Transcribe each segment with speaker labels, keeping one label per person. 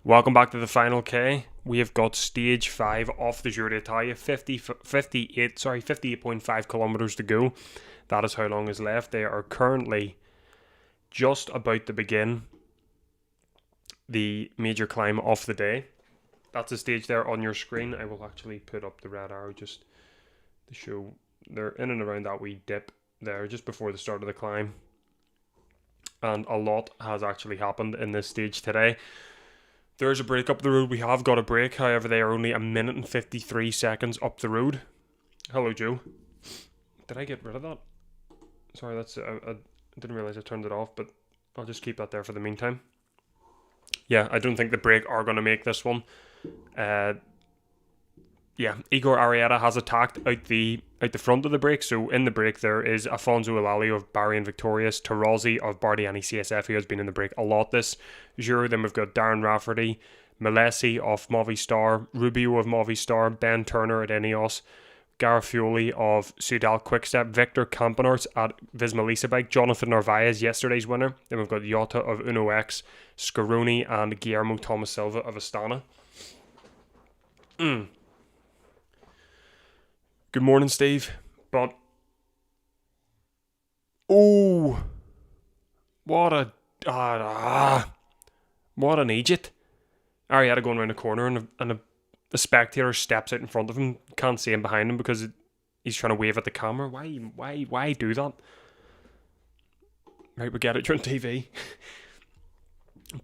Speaker 1: Welcome back to the Final K. We have got stage 5 off the Giro d'Italia, 58.5 kilometers to go. That is how long is left. They are currently just about to begin the major climb of the day. That's the stage there on your screen. I will actually put up the red arrow just to show they're in and around that wee dip there just before the start of the climb. And a lot has actually happened in this stage today. There's a break up the road. We have got a break. However, they are only a minute and 53 seconds up the road. Hello, Joe. Did I get rid of that? Sorry, that's I didn't realize I turned it off, but I'll just keep that there for the meantime. Yeah, I don't think the break are going to make this one. Igor Arrieta has attacked out the front of the break. So in the break there is Afonso Elalio of Barry and Victorious, Tarozzi of Bardiani CSF, who has been in the break a lot this Giro. Then we've got Darren Rafferty, Milesi of Movistar, Rubio of Movistar, Ben Turner at Ineos, Garfioli of Soudal Quickstep, Victor Campenaerts at Visma Lease Bike, Jonathan Narvaez, yesterday's winner. Then we've got Jota of Uno X, Scaroni, and Guillermo Thomas Silva of Astana. Good morning, Steve. But what an idiot! Arrieta going around the corner and a spectator steps out in front of him. Can't see him behind him because he's trying to wave at the camera. Why do that? Right, we get it during TV.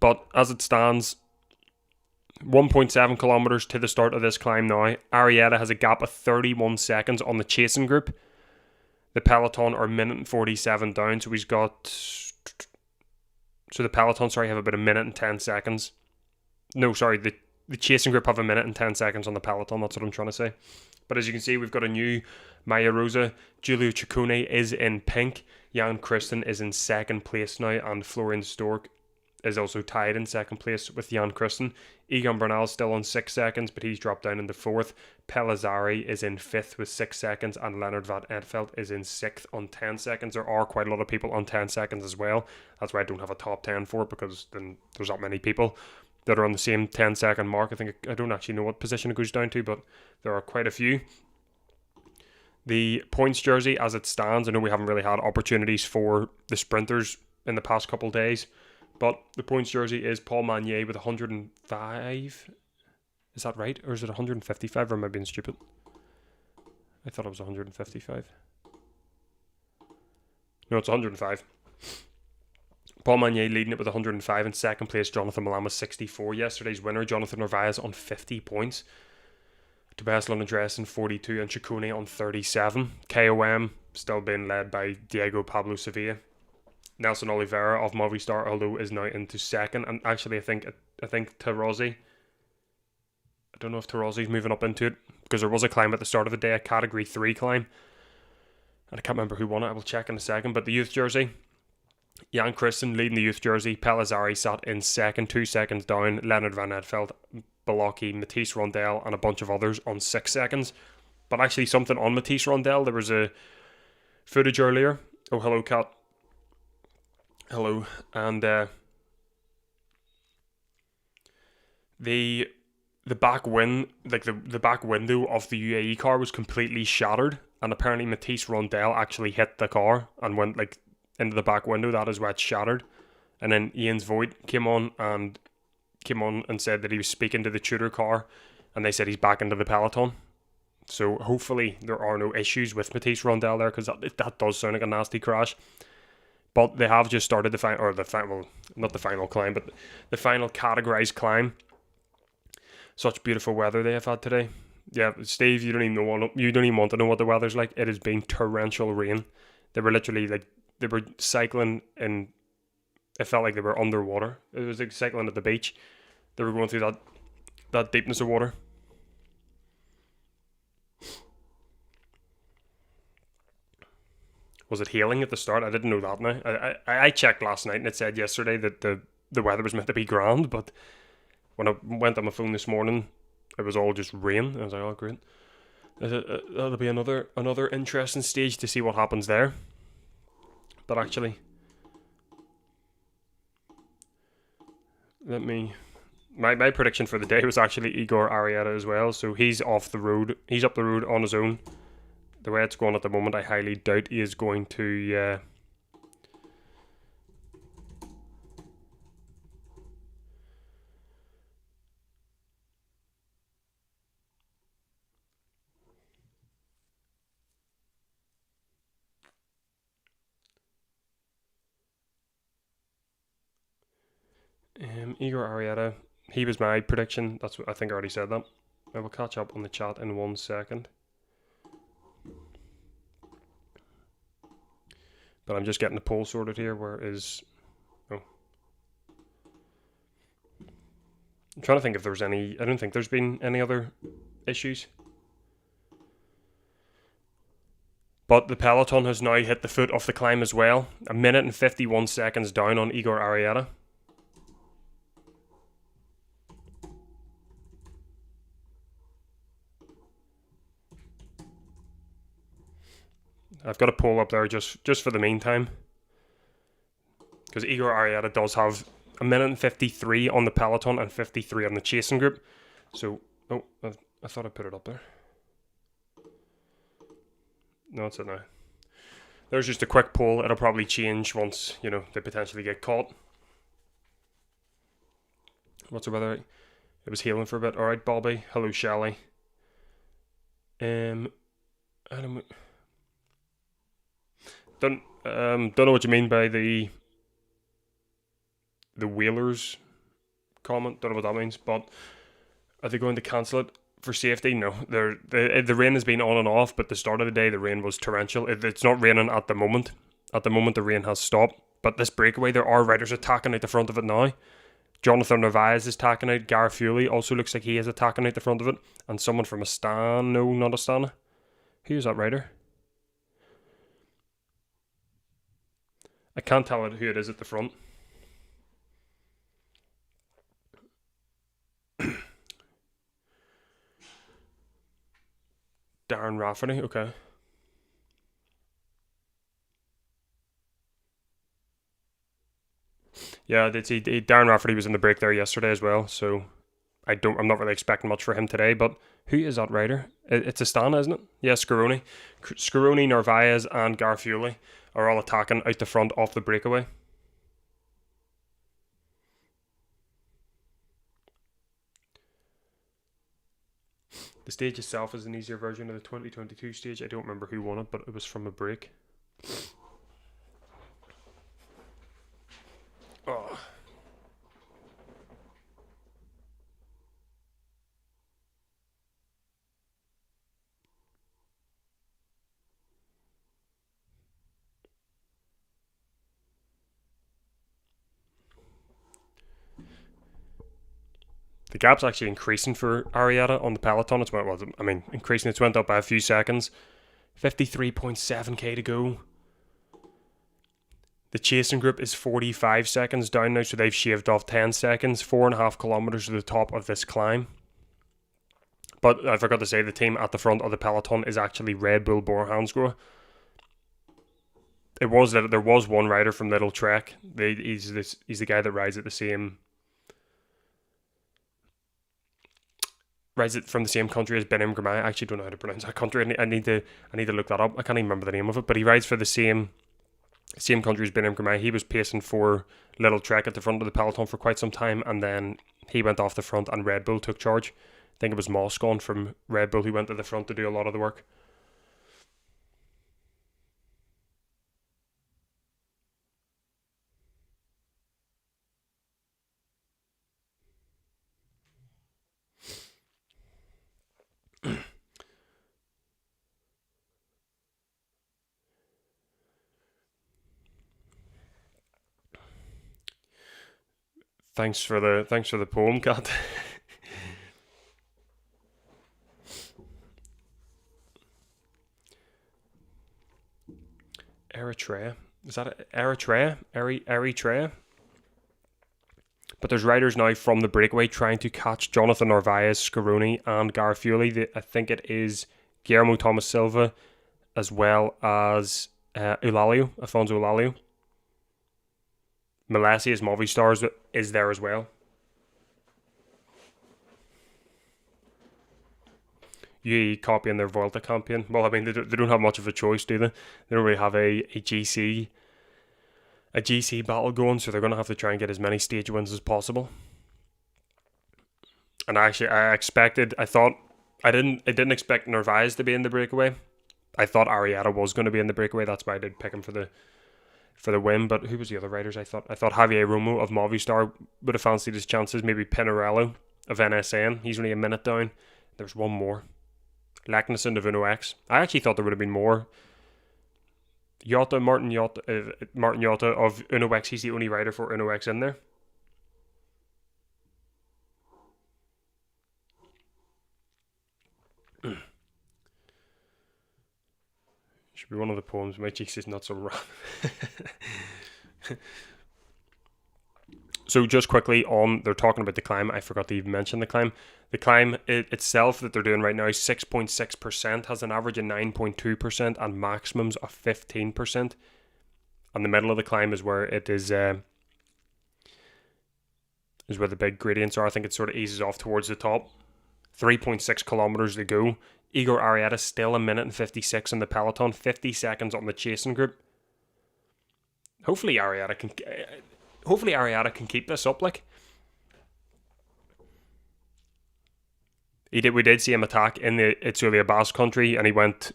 Speaker 1: But as it stands, 1.7 kilometers to the start of this climb now. Arrieta has a gap of 31 seconds on the chasing group. The peloton are a minute and 47 down, so he's got... So the peloton, have about a minute and 10 seconds. No, sorry, the chasing group have a minute and 10 seconds on the peloton, that's what I'm trying to say. But as you can see, we've got a new Maya Rosa. Giulio Ciccone is in pink. Jan Christen is in second place now, and Florian Stork is also tied in second place with Jan Christen. Egan Bernal is still on 6 seconds, but he's dropped down into fourth. Pellizzari is in fifth with 6 seconds, and Leonard Van Etveld is in sixth on 10 seconds. There are quite a lot of people on 10 seconds as well. That's why I don't have a top 10 for it, because then there's not many people that are on the same 10-second mark. I don't actually know what position it goes down to, but there are quite a few. The points jersey, as it stands, I know we haven't really had opportunities for the sprinters in the past couple of days, but the points jersey is Paul Magnier with 105. Is that right? Or is it 155? Or am I being stupid? I thought it was 155. No, it's 105. Paul Magnier leading it with 105. In second place, Jonathan Milan with 64. Yesterday's winner, Jonathan Narvaez, on 50 points. Tobias Lundgren 42 and Ciccone on 37. KOM still being led by Diego Pablo Sevilla. Nelson Oliveira of Movistar, although, is now into second. And actually, I think Tarozzi, I don't know if Tarozzi's moving up into it, because there was a climb at the start of the day, a category 3 climb. And I can't remember who won it. I will check in a second. But the youth jersey, Jan Christen leading the youth jersey. Pellizzari sat in second, 2 seconds down. Leonard Van Etveld, Balocchi, Matisse Rondel, and a bunch of others on 6 seconds. But actually, something on Matisse Rondel, there was a footage earlier. Oh, hello, Kat. Hello. And the back wing, like the back window of the UAE car was completely shattered, and apparently Matisse Rondel actually hit the car and went like into the back window. That is why it's shattered. And then Jens Voigt came on and said that he was speaking to the Tudor car, and they said he's back into the peloton. So hopefully there are no issues with Matisse Rondel there, because that does sound like a nasty crash. But they have just started not the final climb, but the final categorized climb. Such beautiful weather they have had today. Yeah, Steve, you don't even want to know what the weather's like. It has been torrential rain. They were literally they were cycling, and it felt like they were underwater. It was like cycling at the beach. They were going through that deepness of water. Was it hailing at the start? I didn't know that now. I checked last night, and it said yesterday that the weather was meant to be grand, but when I went on my phone this morning, it was all just rain. I was like, oh, great. That'll be another interesting stage to see what happens there. But actually, let me My prediction for the day was actually Igor Arieta as well. So he's off the road. He's up the road on his own. The way it's going at the moment, I highly doubt he is going to. Igor Arieta. He was my prediction. That's what I think I already said that. I will catch up on the chat in 1 second. But I'm just getting the poll sorted here. Where is... Oh. I'm trying to think if there's any... I don't think there's been any other issues. But the peloton has now hit the foot of the climb as well. 1 minute and 51 seconds down on Igor Arieta. I've got a poll up there just for the meantime. Because Igor Arieta does have 1 minute and 53 on the peloton and 53 on the chasing group. So, oh, I thought I put it up there. No, it's it now. There's just a quick poll. It'll probably change once, you know, they potentially get caught. What's the weather? It was hailing for a bit. Alright, Bobby. Hello, Shelley. I don't know what you mean by the Whalers comment. Don't know what that means, but are they going to cancel it for safety? No. The rain has been on and off, but the start of the day the rain was torrential. It's not raining at the moment. At the moment the rain has stopped, but this breakaway there are riders attacking out the front of it now. Jonathan Narvaez is attacking out. Gareth Fuley also looks like he is attacking out the front of it, and someone from Astana. No, not Astana. Who is that rider? I can't tell who it is at the front. Darren Rafferty, okay. Yeah, Darren Rafferty was in the break there yesterday as well, so I'm not really expecting much for him today, but who is that rider? It's Astana, isn't it? Yeah, Scaroni. Scaroni, Narvaez, and Gareth Fuley are all attacking out the front off the breakaway. The stage itself is an easier version of the 2022 stage. I don't remember who won it, but it was from a break. Oh. The gap's actually increasing for Arieta on the peloton. Increasing. It's went up by a few seconds. 53.7k to go. The chasing group is 45 seconds down now, so they've shaved off 10 seconds. 4.5 kilometers to the top of this climb. But I forgot to say, the team at the front of the peloton is actually Red Bull Bora Hansgrohe. There was one rider from Little Trek. He's the guy that rides at the same... rides it from the same country as Benim Girmay. I actually don't know how to pronounce that country. I need to look that up. I can't even remember the name of it, but he rides for the same country as Benim Girmay. He was pacing for Little Trek at the front of the peloton for quite some time, and then he went off the front and Red Bull took charge. I think it was Moscon from Red Bull who went to the front to do a lot of the work. Thanks for the poem, Kat. Eritrea. Is that Eritrea? Eritrea? But there's riders now from the breakaway trying to catch Jonathan Narvaez, Scaroni, and Gareth Fuley. I think it is Guillermo Thomas Silva, as well as Afonso Eulalio. Malesius Movistar is there as well. UAE copying their Vuelta campaign. Well, I mean, they don't have much of a choice, do they? They don't really have a GC battle going, so they're going to have to try and get as many stage wins as possible. And I didn't expect Narvaez to be in the breakaway. I thought Arrieta was going to be in the breakaway. That's why I did pick him for the win. But who was the other riders? I thought Javier Romo of Movistar would have fancied his chances. Maybe Pinarello of NSN. He's only a minute down. There's one more. Lacknesson of Uno X. I actually thought there would have been more. Martin Jota of Uno X. He's the only rider for Uno X in there. Should be one of the poems. My cheeks is not so rough. So just quickly they're talking about the climb. I forgot to even mention the climb. The climb itself that they're doing right now is 6.6%, has an average of 9.2% and maximums of 15%. And the middle of the climb is where it is where the big gradients are. I think it sort of eases off towards the top. 3.6 kilometers to go. Igor Arrieta still 1 minute and 56 in the peloton, 50 seconds on the chasing group. Hopefully Arrieta can keep this up. Like we did see him attack in the Itzulia Basque country, and he went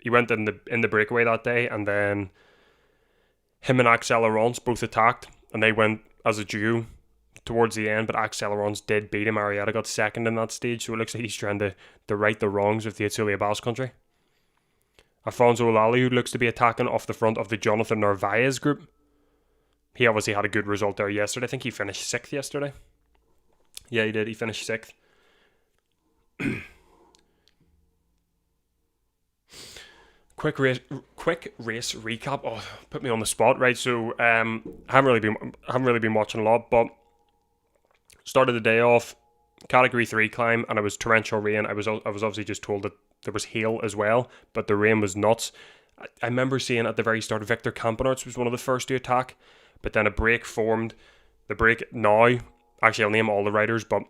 Speaker 1: in the breakaway that day, and then him and Axel Laurence both attacked, and they went as a duo towards the end, but Axel Laurence did beat him. Arrieta got second in that stage, so it looks like he's trying to right the wrongs of the Itzulia Basque country. Afonso Olali, who looks to be attacking off the front of the Jonathan Narvaez group. He obviously had a good result there yesterday. I think he finished 6th yesterday. Yeah, he did. He finished 6th. Quick race recap. Oh, put me on the spot, right? So, haven't really been watching a lot, but started the day off Category 3 climb, and it was torrential rain. I was obviously just told that there was hail as well, but the rain was nuts. I remember seeing at the very start Victor Campenaerts was one of the first to attack, but then a break formed. The break now, actually I'll name all the riders, but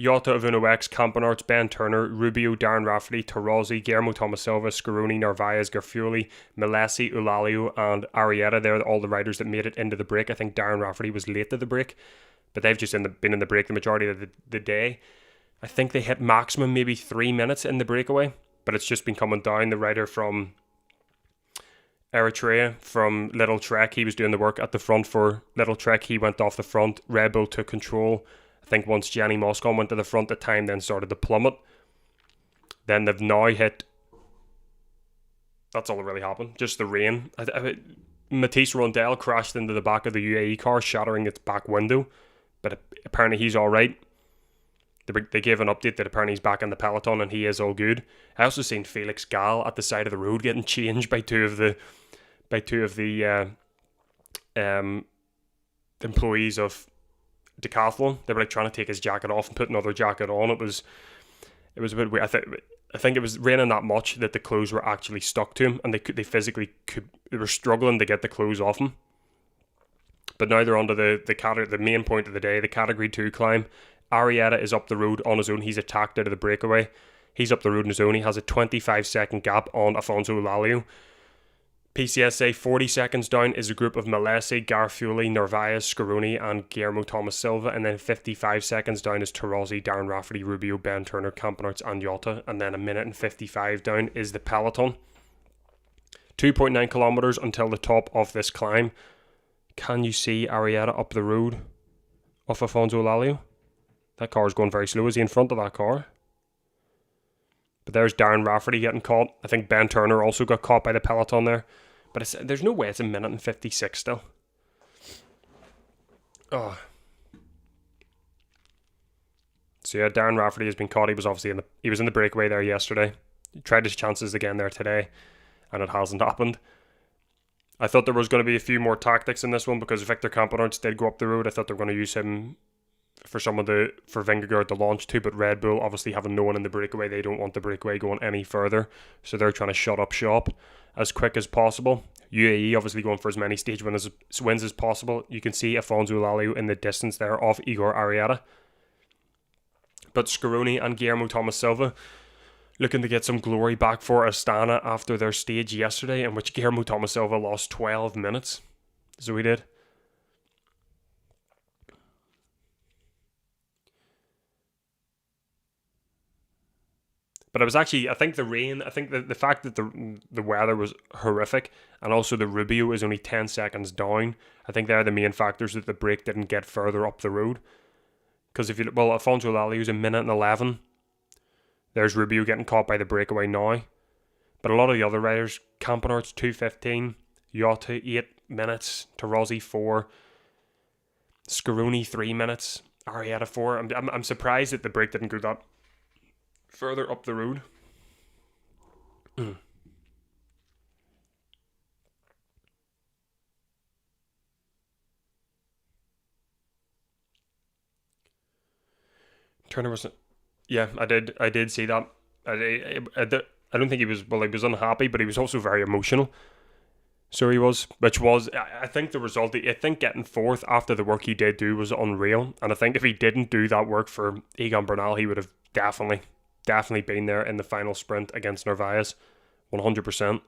Speaker 1: Jota of Uno X, Campenaerts, Ben Turner, Rubio, Darren Rafferty, Tarozzi, Guillermo Thomas Silva, Scaroni, Narvaez, Garfioli, Milesi, Eulalio, and Arrieta. They're all the riders that made it into the break. I think Darren Rafferty was late to the break, but they've just been in the break the majority of the day. I think they hit maximum maybe 3 minutes in the breakaway, but it's just been coming down. The rider from Eritrea, from Little Trek, he was doing the work at the front for Little Trek. He went off the front. Red Bull took control. I think once Gianni Moscon went to the front, the time then started to plummet. Then they've now hit... That's all that really happened. Just the rain. Matisse Rondel crashed into the back of the UAE car, shattering its back window. But apparently he's alright. They gave an update that apparently he's back in the peloton and he is all good. I also seen Felix Gall at the side of the road getting changed by two of the employees of Decathlon. They were like trying to take his jacket off and put another jacket on. It was a bit weird. I think it was raining that much that the clothes were actually stuck to him, and they were struggling to get the clothes off him. But now they're onto the main point of the day, the Category 2 climb. Arrieta is up the road on his own. He's attacked out of the breakaway. He's up the road on his own. He has a 25-second gap on Afonso Eulalio. PCSA 40 seconds down is a group of Milesi, Garfioli, Narvaez, Scaroni, and Guillermo Thomas Silva. And then 55 seconds down is Tarozzi, Darren Rafferty, Rubio, Ben Turner, Campenaerts, and Jota. And then 1 minute and 55 down is the peloton. 2.9 kilometers until the top of this climb. Can you see Arrieta up the road of Afonso Eulalio? That car is going very slow. Is he in front of that car? But there's Darren Rafferty getting caught. I think Ben Turner also got caught by the peloton there. But there's no way it's 1 minute and 56 still. Oh. So yeah, Darren Rafferty has been caught. He was obviously he was in the breakaway there yesterday. He tried his chances again there today, and it hasn't happened. I thought there was going to be a few more tactics in this one because Victor Campenaerts did go up the road. I thought they were going to use him for Vingegaard to launch to, but Red Bull obviously having no one in the breakaway, they don't want the breakaway going any further, so they're trying to shut up shop as quick as possible. UAE obviously going for as many stage wins as possible. You can see Afonso Eulalio in the distance there off Igor Arrieta, but Scaroni and Guillermo Thomas Silva looking to get some glory back for Astana after their stage yesterday, in which Guillermo Thomas Silva lost 12 minutes. So he did. But it was actually, I think the rain, I think the fact that the weather was horrific, and also the Rubio was only 10 seconds down, I think they're the main factors that the break didn't get further up the road. Because Alfonso Lally was a minute and 11. There's Rubio getting caught by the breakaway now. But a lot of the other riders, Campenaerts 2:15, Jota 8 minutes, Tarozzi 4, Scaroni 3 minutes, Arrieta 4. I'm surprised that the break didn't go that further up the road. Turner wasn't. Yeah, I did see that. I don't think he was. Well, he was unhappy, but he was also very emotional. So he was, which was. I think the result. I think getting fourth after the work he did do was unreal. And I think if he didn't do that work for Egan Bernal, he would have definitely been there in the final sprint against Narvaez, 100%.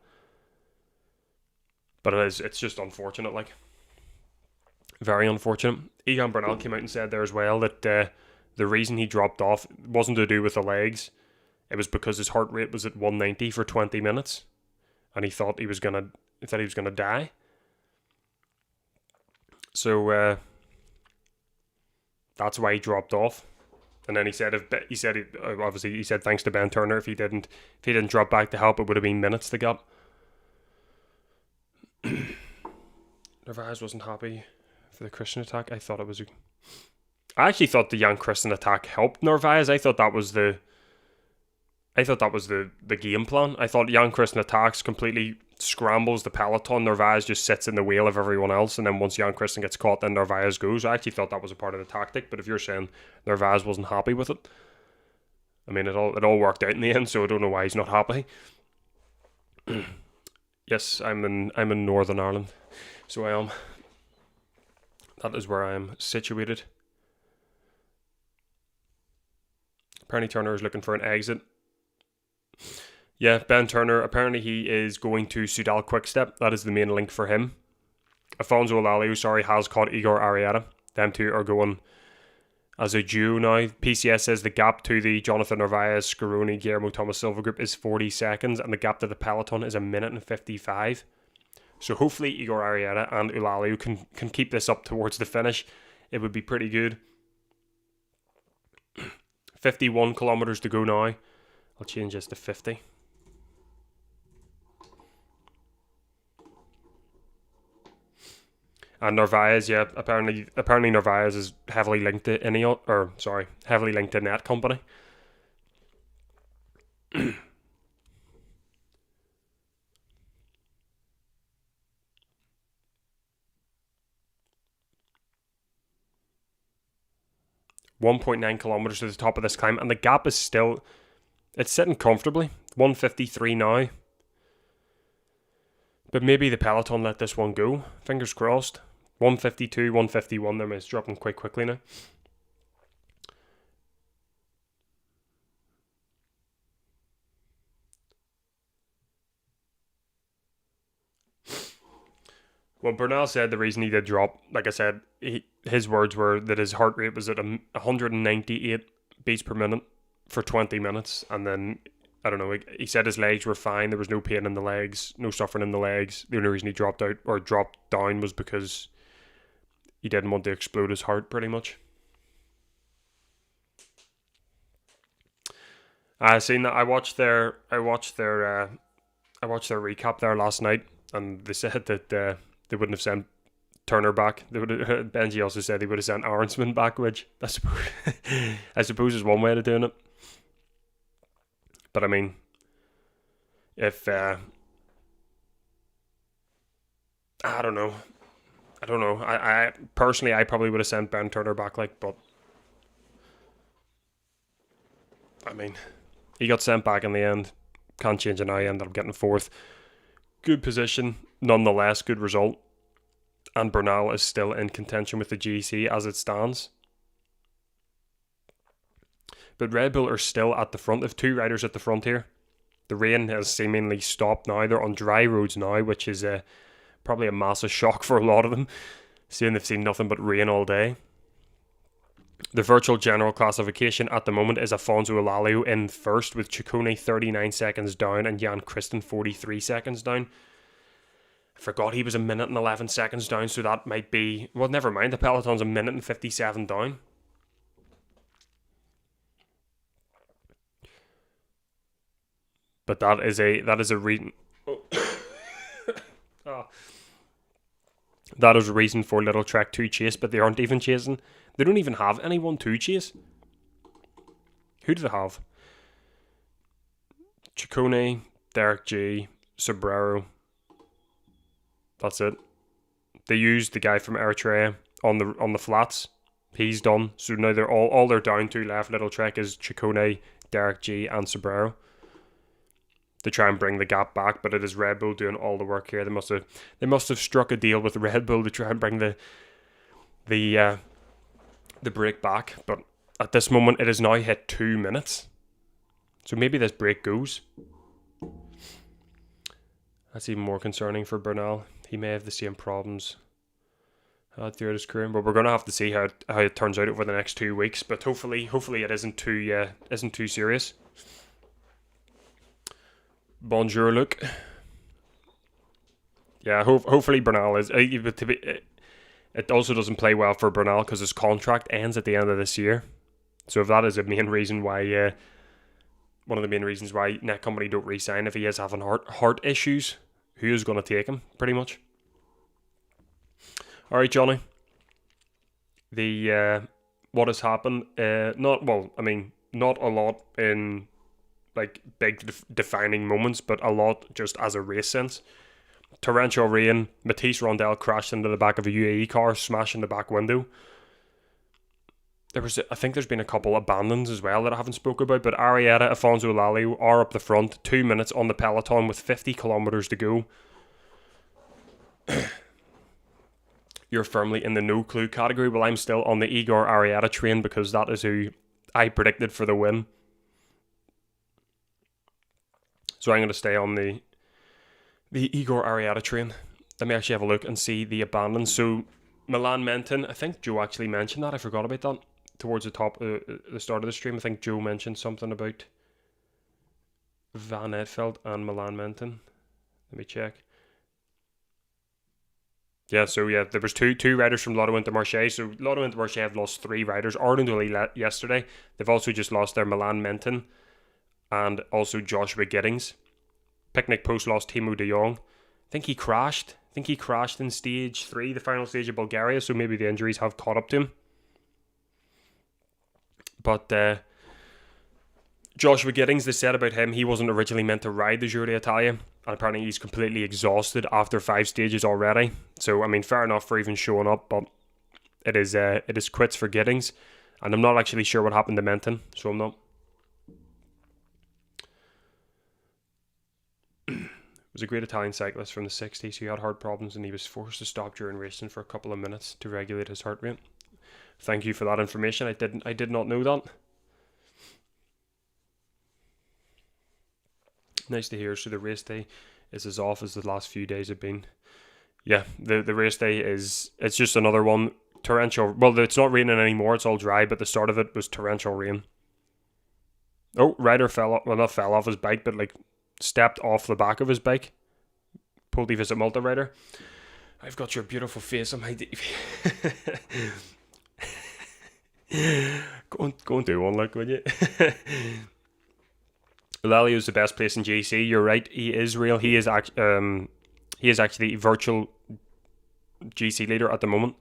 Speaker 1: But it's just unfortunate, like, very unfortunate. Egan Bernal came out and said there as well that the reason he dropped off wasn't to do with the legs. It was because his heart rate was at 190 for 20 minutes, and he thought he was gonna die. So that's why he dropped off. And then he said thanks to Ben Turner, if he didn't drop back to help, it would have been minutes to gap. Narvaez wasn't happy for the Christian attack. I actually thought the Jan Christian attack helped Narvaez. I thought that was the game plan. I thought Jan Christian attacks, completely scrambles the peloton. Narvaez just sits in the wheel of everyone else, and then once Jan Christian gets caught, then Narvaez goes. I actually thought that was a part of the tactic, but if you're saying Narvaez wasn't happy with it, I mean, it all worked out in the end, so I don't know why he's not happy. Yes, I'm in Northern Ireland, so I am. That is where I am situated. Apparently Turner is looking for an exit. Yeah, Ben Turner, apparently he is going to Soudal Quickstep. That is the main link for him. Alfonso Lally, has caught Igor Arrieta. Them two are going as a duo now. PCS says the gap to the Jonathan Narvaez, Scaroni, Guillermo Thomas Silva group is 40 seconds, and the gap to the peloton is 1 minute and 55. So hopefully Igor Arrieta and Eulalia can keep this up towards the finish. It would be pretty good. 51 kilometers to go now. I'll change this to 50. And Narvaez, yeah, apparently Narvaez is heavily linked to heavily linked to Net Company. .9 kilometers to the top of this climb, and the gap is still, it's sitting comfortably. 1:53 now. But maybe the peloton let this one go. Fingers crossed. 1:52, 1:51. It's dropping quite quickly now. Well, Bernal said the reason he did drop, like I said, his words were that his heart rate was at 198 beats per minute for 20 minutes. And then, I don't know, he said his legs were fine. There was no pain in the legs, no suffering in the legs. The only reason he dropped down was because he didn't want to explode his heart, pretty much. I seen that. I watched their recap there last night, and they said that they wouldn't have sent Turner back. Benji also said he would have sent Aronsman back, which I suppose is one way of doing it. But I mean, if I don't know. I personally, I probably would have sent Ben Turner back, but I mean, he got sent back in the end. Can't change it now. He ended up getting fourth. Good position, nonetheless. Good result. And Bernal is still in contention with the GC as it stands. But Red Bull are still at the front. They have 2 riders at the front here. The rain has seemingly stopped now. They're on dry roads now, which is probably a massive shock for a lot of them, seeing they've seen nothing but rain all day. The virtual general classification at the moment is Afonso Elalio in first with Ciccone 39 seconds down and Jan Kristen 43 seconds down. I forgot he was 1 minute and 11 seconds down, so that might be... Well, never mind. The peloton's 1 minute and 57 down. But that is a reason... Oh. That is a reason for Little Trek to chase, but they aren't even chasing. They don't even have anyone to chase. Who do they have? Ciccone, Derek G, Sobrero. That's it. They used the guy from Eritrea on the flats. He's done. So now they're all they're down to left Little Trek is Ciccone, Derek G, and Sobrero to try and bring the gap back. But it is Red Bull doing all the work here. They must have struck a deal with Red Bull to try and bring the break back. But at this moment, it has now hit 2 minutes. So maybe this break goes. That's even more concerning for Bernal. He may have the same problems throughout his career, but we're going to have to see how it turns out over the next 2 weeks. But hopefully it isn't too serious. Bonjour, Luke. Yeah, hopefully Bernal is. It also doesn't play well for Bernal because his contract ends at the end of this year. So if that is a main reason why, one of the main reasons why Netcompany don't re-sign, if he is having heart issues, who is going to take him, pretty much? All right, Johnny. What has happened? Not a lot in like big defining moments, but a lot just as a race sense. Torrential rain. Matisse Rondel crashed into the back of a UAE car, smashing the back window. I think there's been a couple abandons as well that I haven't spoke about, but Arrieta, Afonso Elalio are up the front, 2 minutes on the peloton with 50 kilometers to go. You're firmly in the no clue category. Well, I'm still on the Igor Arrieta train because that is who I predicted for the win. So I'm going to stay on the Igor Arrieta train. Let me actually have a look and see the abandons. So Milan Menton, I think Joe actually mentioned that. I forgot about that towards the top, the start of the stream. I think Joe mentioned something about Van Edveld and Milan Menton. Let me check. Yeah, so yeah, there was two riders from Lotto Intermarché. So Lotto Intermarché have lost 3 riders. Ardent only yesterday. They've also just lost their Milan Menton and also Joshua Giddings. Picnic Post lost Timo de Jong. I think he crashed in stage 3, the final stage of Bulgaria, so maybe the injuries have caught up to him. But Joshua Giddings, they said about him, he wasn't originally meant to ride the Giro d'Italia, and apparently he's completely exhausted after 5 stages already. So, I mean, fair enough for even showing up, but it is quits for Giddings, and I'm not actually sure what happened to Menton, so I'm not. Was a great Italian cyclist from the 60s who had heart problems and he was forced to stop during racing for a couple of minutes to regulate his heart rate. Thank you for that information. I did not know that. Nice to hear. So the race day is as off as the last few days have been. Yeah, the race day it's just another one. Torrential. Well, it's not raining anymore. It's all dry, but the start of it was torrential rain. Oh, rider not fell off his bike, but like stepped off the back of his bike. Pulled the Visit Malta rider. I've got your beautiful face on my TV. go and do one, look, would you? Elalio is the best place in GC. You're right. He is real. He is actually virtual GC leader at the moment.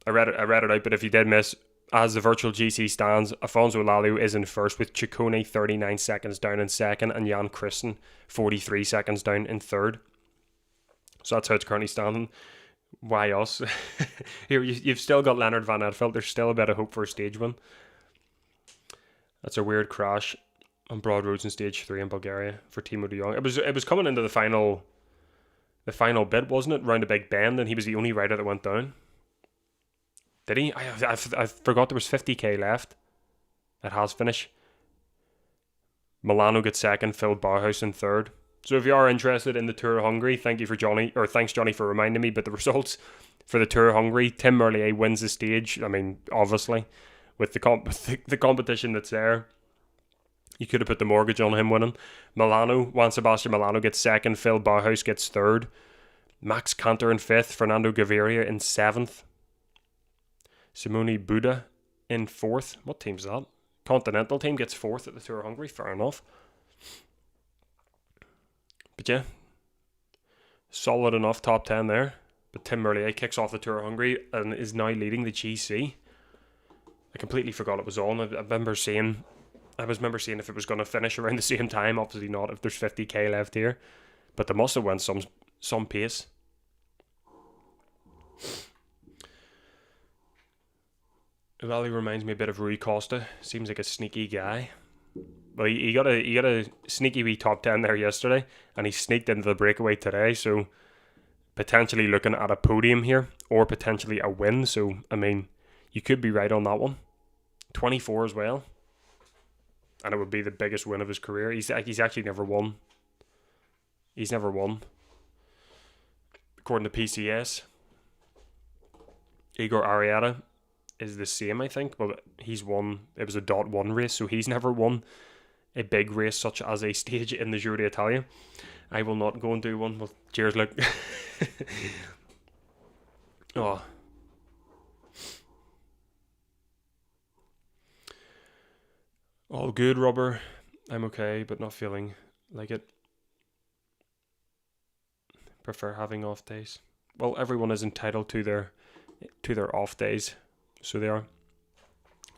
Speaker 1: I read it out, but if you did miss, as the virtual GC stands, Afonso Elalio is in first with Ciccone 39 seconds down in second and Jan Kristen 43 seconds down in third. So that's how it's currently standing. Why us? Here, you've still got Leonard Van Edveld. There's still a bit of hope for a stage win. That's a weird crash on broad roads in stage 3 in Bulgaria for Timo de Jong. It was coming into the final bit, wasn't it? Round a big bend, and he was the only rider that went down. Did he? I forgot there was 50k left. It has finished. Milano gets second, Phil Bauhaus in third. So if you are interested in the Tour of Hungary, thanks Johnny for reminding me. But the results for the Tour of Hungary, Tim Merlier wins the stage. I mean, obviously, with the competition that's there, you could have put the mortgage on him winning. Juan Sebastian Milano gets second, Phil Bauhaus gets third, Max Cantor in fifth, Fernando Gaviria in seventh, Simone Buda in fourth. What team's that? Continental team gets fourth at the Tour of Hungary. Fair enough. But yeah, solid enough top 10 there. But Tim Merlier kicks off the Tour of Hungary and is now leading the GC. I completely forgot it was on. I remember seeing if it was going to finish around the same time. Obviously not if there's 50k left here. But they must have went some pace. Uali reminds me a bit of Rui Costa. Seems like a sneaky guy. Well, he got a sneaky wee top 10 there yesterday, and he sneaked into the breakaway today, so potentially looking at a podium here, or potentially a win. So, I mean, you could be right on that one. 24 as well. And it would be the biggest win of his career. He's actually never won. He's never won. According to PCS, Igor Arieta is the same, I think, but he's won. It was a .1 race, so he's never won a big race such as a stage in the Giro d'Italia. I will not go and do one. Well, cheers, look. Oh. All good, Rubber. I'm okay, but not feeling like it. Prefer having off days. Well, everyone is entitled to their off days, so they are.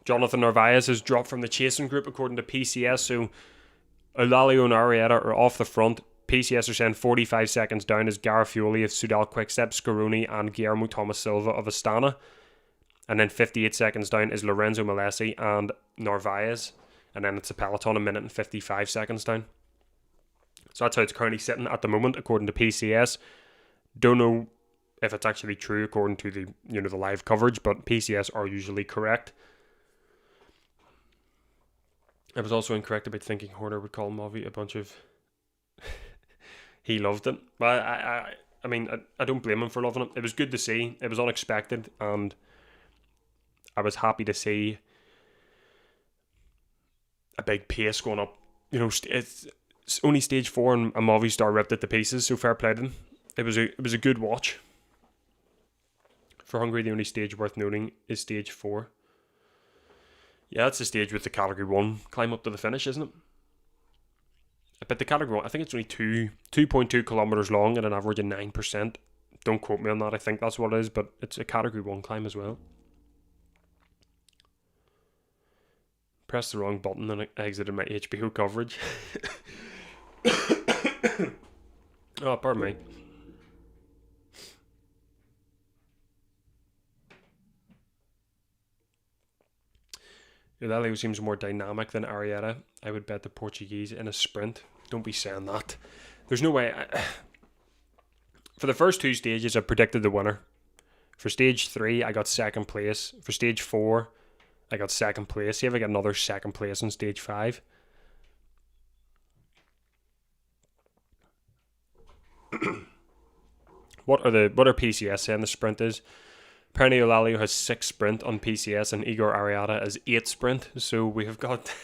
Speaker 1: Jonathan Narvaez has dropped from the chasing group according to PCS, so Eulalia and Arieta are off the front. PCS are saying 45 seconds down is Garfioli of Soudal Quickstep, Scaroni and Guillermo Thomas Silva of Astana. And then 58 seconds down is Lorenzo Malesi and Narvaez. And then it's a peloton a minute and 55 seconds down. So that's how it's currently sitting at the moment according to PCS. Don't know if it's actually true according to the live coverage, but PCS are usually correct. I was also incorrect about thinking Horner would call Movi a bunch of... He loved it. But I mean, I don't blame him for loving it. It was good to see. It was unexpected, and I was happy to see a big pace going up. You know, it's only stage 4 and Movistar ripped it to pieces, so fair play to them. It was a good watch. For Hungary, the only stage worth noting is stage 4. Yeah, it's the stage with the Category 1 climb up to the finish, isn't it? But the Category 1, I think it's only 2.2 kilometres long at an average of 9%. Don't quote me on that, I think that's what it is, but it's a Category 1 climb as well. Pressed the wrong button and I exited my HBO coverage. Oh, pardon me. Eulalia seems more dynamic than Arieta. I would bet the Portuguese in a sprint. Don't be saying that. There's no way. For the first 2 stages, I predicted the winner. For stage 3, I got second place. For stage 4, I got second place. See if I get another second place in stage 5. What are PCS saying the sprint is? Apparently Eulalia has 6 sprint on PCS and Igor Arieta has 8 sprint. So we have got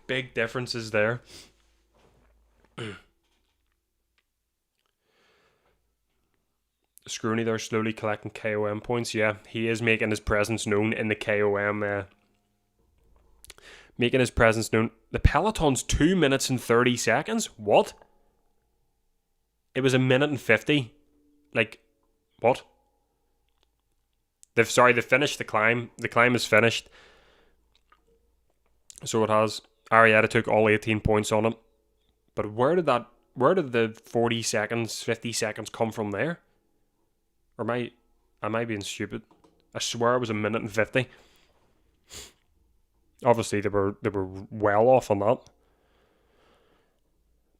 Speaker 1: big differences there. Scrooney there slowly collecting KOM points. Yeah, he is making his presence known in the KOM. Making his presence known. The peloton's 2 minutes and 30 seconds? What? It was a minute and 50. Like, what? They've finished the climb. The climb is finished. So it has. Arieta took all 18 points on it. But where did the 40 seconds, 50 seconds come from there? Or am I being stupid? I swear it was a minute and 50. Obviously they were well off on that.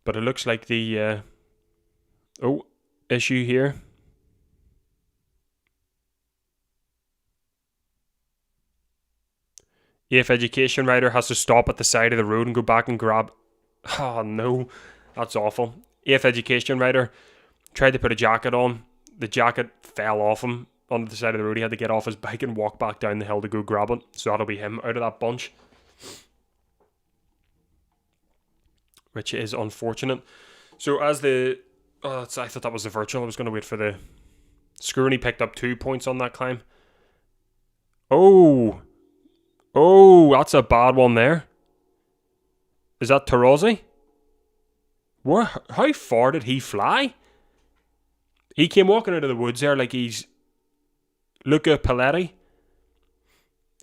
Speaker 1: But it looks like the issue here. AF Education rider has to stop at the side of the road and go back and grab. Oh no, that's awful. AF Education rider tried to put a jacket on. The jacket fell off him onto the side of the road. He had to get off his bike and walk back down the hill to go grab it. So that'll be him out of that bunch, which is unfortunate. So as the... Oh, I thought that was the virtual. I was going to wait for the... Screwny picked up 2 points on that climb. Oh, that's a bad one there. Is that Tarozzi? How far did he fly? He came walking out of the woods there like he's Luca Paletti.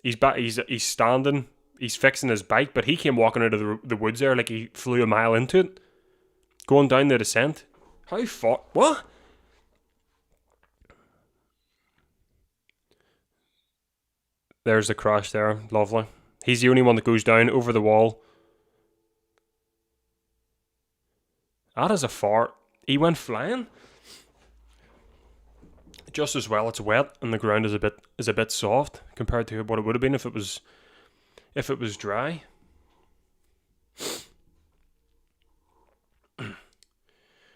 Speaker 1: He's standing. He's fixing his bike, but he came walking out of the woods there like he flew a mile into it. Going down the descent. How far? What? There's the crash there. Lovely. He's the only one that goes down over the wall. That is a fart. He went flying. Just as well, it's wet and the ground is a bit soft compared to what it would have been if it was dry.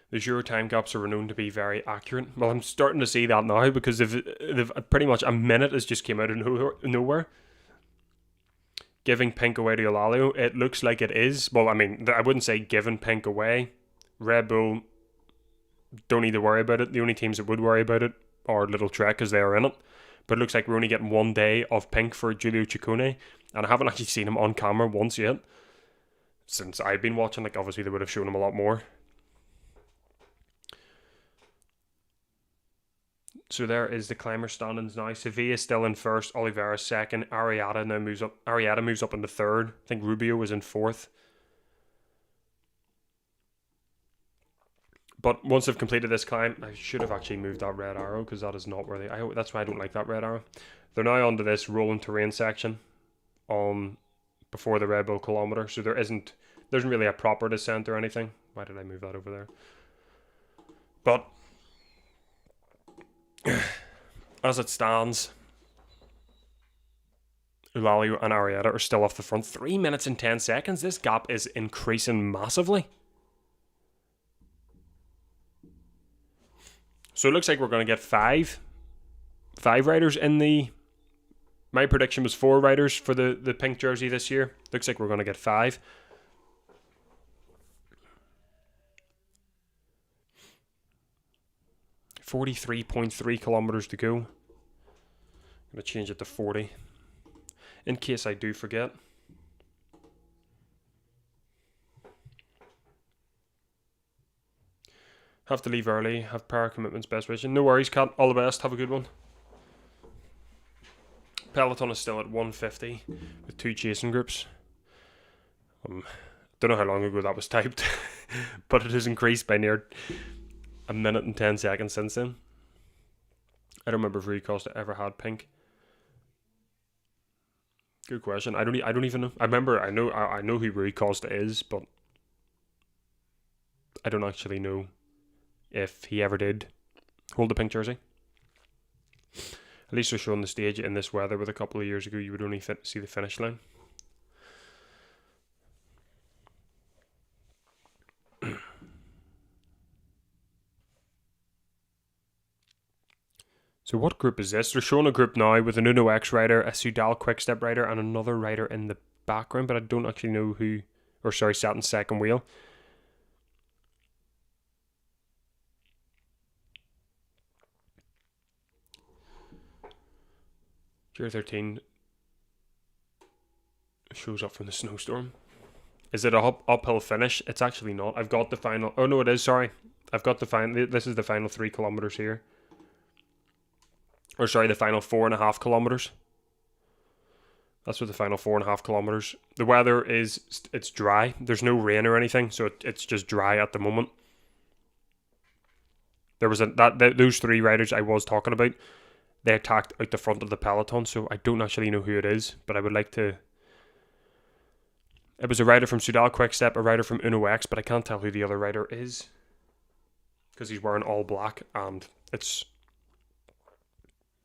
Speaker 1: The Giro time gaps are known to be very accurate. Well, I'm starting to see that now because they've pretty much a minute has just came out of nowhere. Giving pink away to Eulalia, it looks like it is. Well, I mean, I wouldn't say giving pink away. Red Bull don't need to worry about it. The only teams that would worry about it are Little Trek because they are in it. But it looks like we're only getting 1 day of pink for Giulio Ciccone, and I haven't actually seen him on camera once yet. Since I've been watching, like obviously they would have shown him a lot more. So there is the climber standings now. Sevilla still in first, Oliveira second, Arietta moves up into third. I think Rubio was in fourth. But once they've completed this climb, I should have actually moved that red arrow because that is not where they... that's why I don't like that red arrow. They're now onto this rolling terrain section before the Red Bull kilometre. So there isn't really a proper descent or anything. Why did I move that over there? But as it stands, Eulalia and Arietta are still off the front. 3 minutes and 10 seconds. This gap is increasing massively. So it looks like we're going to get five riders in the... My prediction was 4 riders for the pink jersey this year. Looks like we're going to get 5. .3 kilometers to go. I'm going to change it to 40 in case I do forget. Have to leave early. Have power commitments. Best wishes. No worries, Kat. All the best. Have a good one. Peloton is still at 150 with 2 chasing groups. Don't know how long ago that was typed, but it has increased by near a minute and 10 seconds since then. I don't remember if Rui Costa ever had pink. Good question. I don't even know. I know who Rui Costa is, but I don't actually know if he ever did hold the pink jersey. At least they're showing the stage in this weather, with a couple of years ago you would only see the finish line. So what group is this? They're showing a group now with an Uno X rider, a Soudal Quickstep rider, and another rider in the background, but I don't actually know who, sat in second wheel. Giro 13 shows up from the snowstorm. Is it a uphill finish? It's actually not. I've got the final... Oh, no, it is, sorry. I've got the final... This is the final 3 kilometers here. The final 4.5 kilometers. That's what the final 4.5 kilometers. The weather is... It's dry. There's no rain or anything, so it's just dry at the moment. There was those 3 riders I was talking about. They attacked out the front of the peloton, so I don't actually know who it is, but I would like to... It was a rider from Soudal Quickstep, a rider from Uno X, but I can't tell who the other rider is because he's wearing all black, and it's...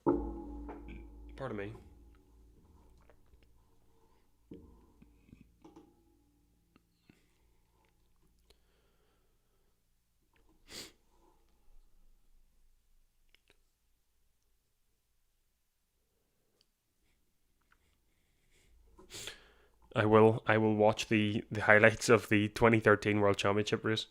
Speaker 1: Pardon me. I will watch the highlights of the 2013 World Championship race.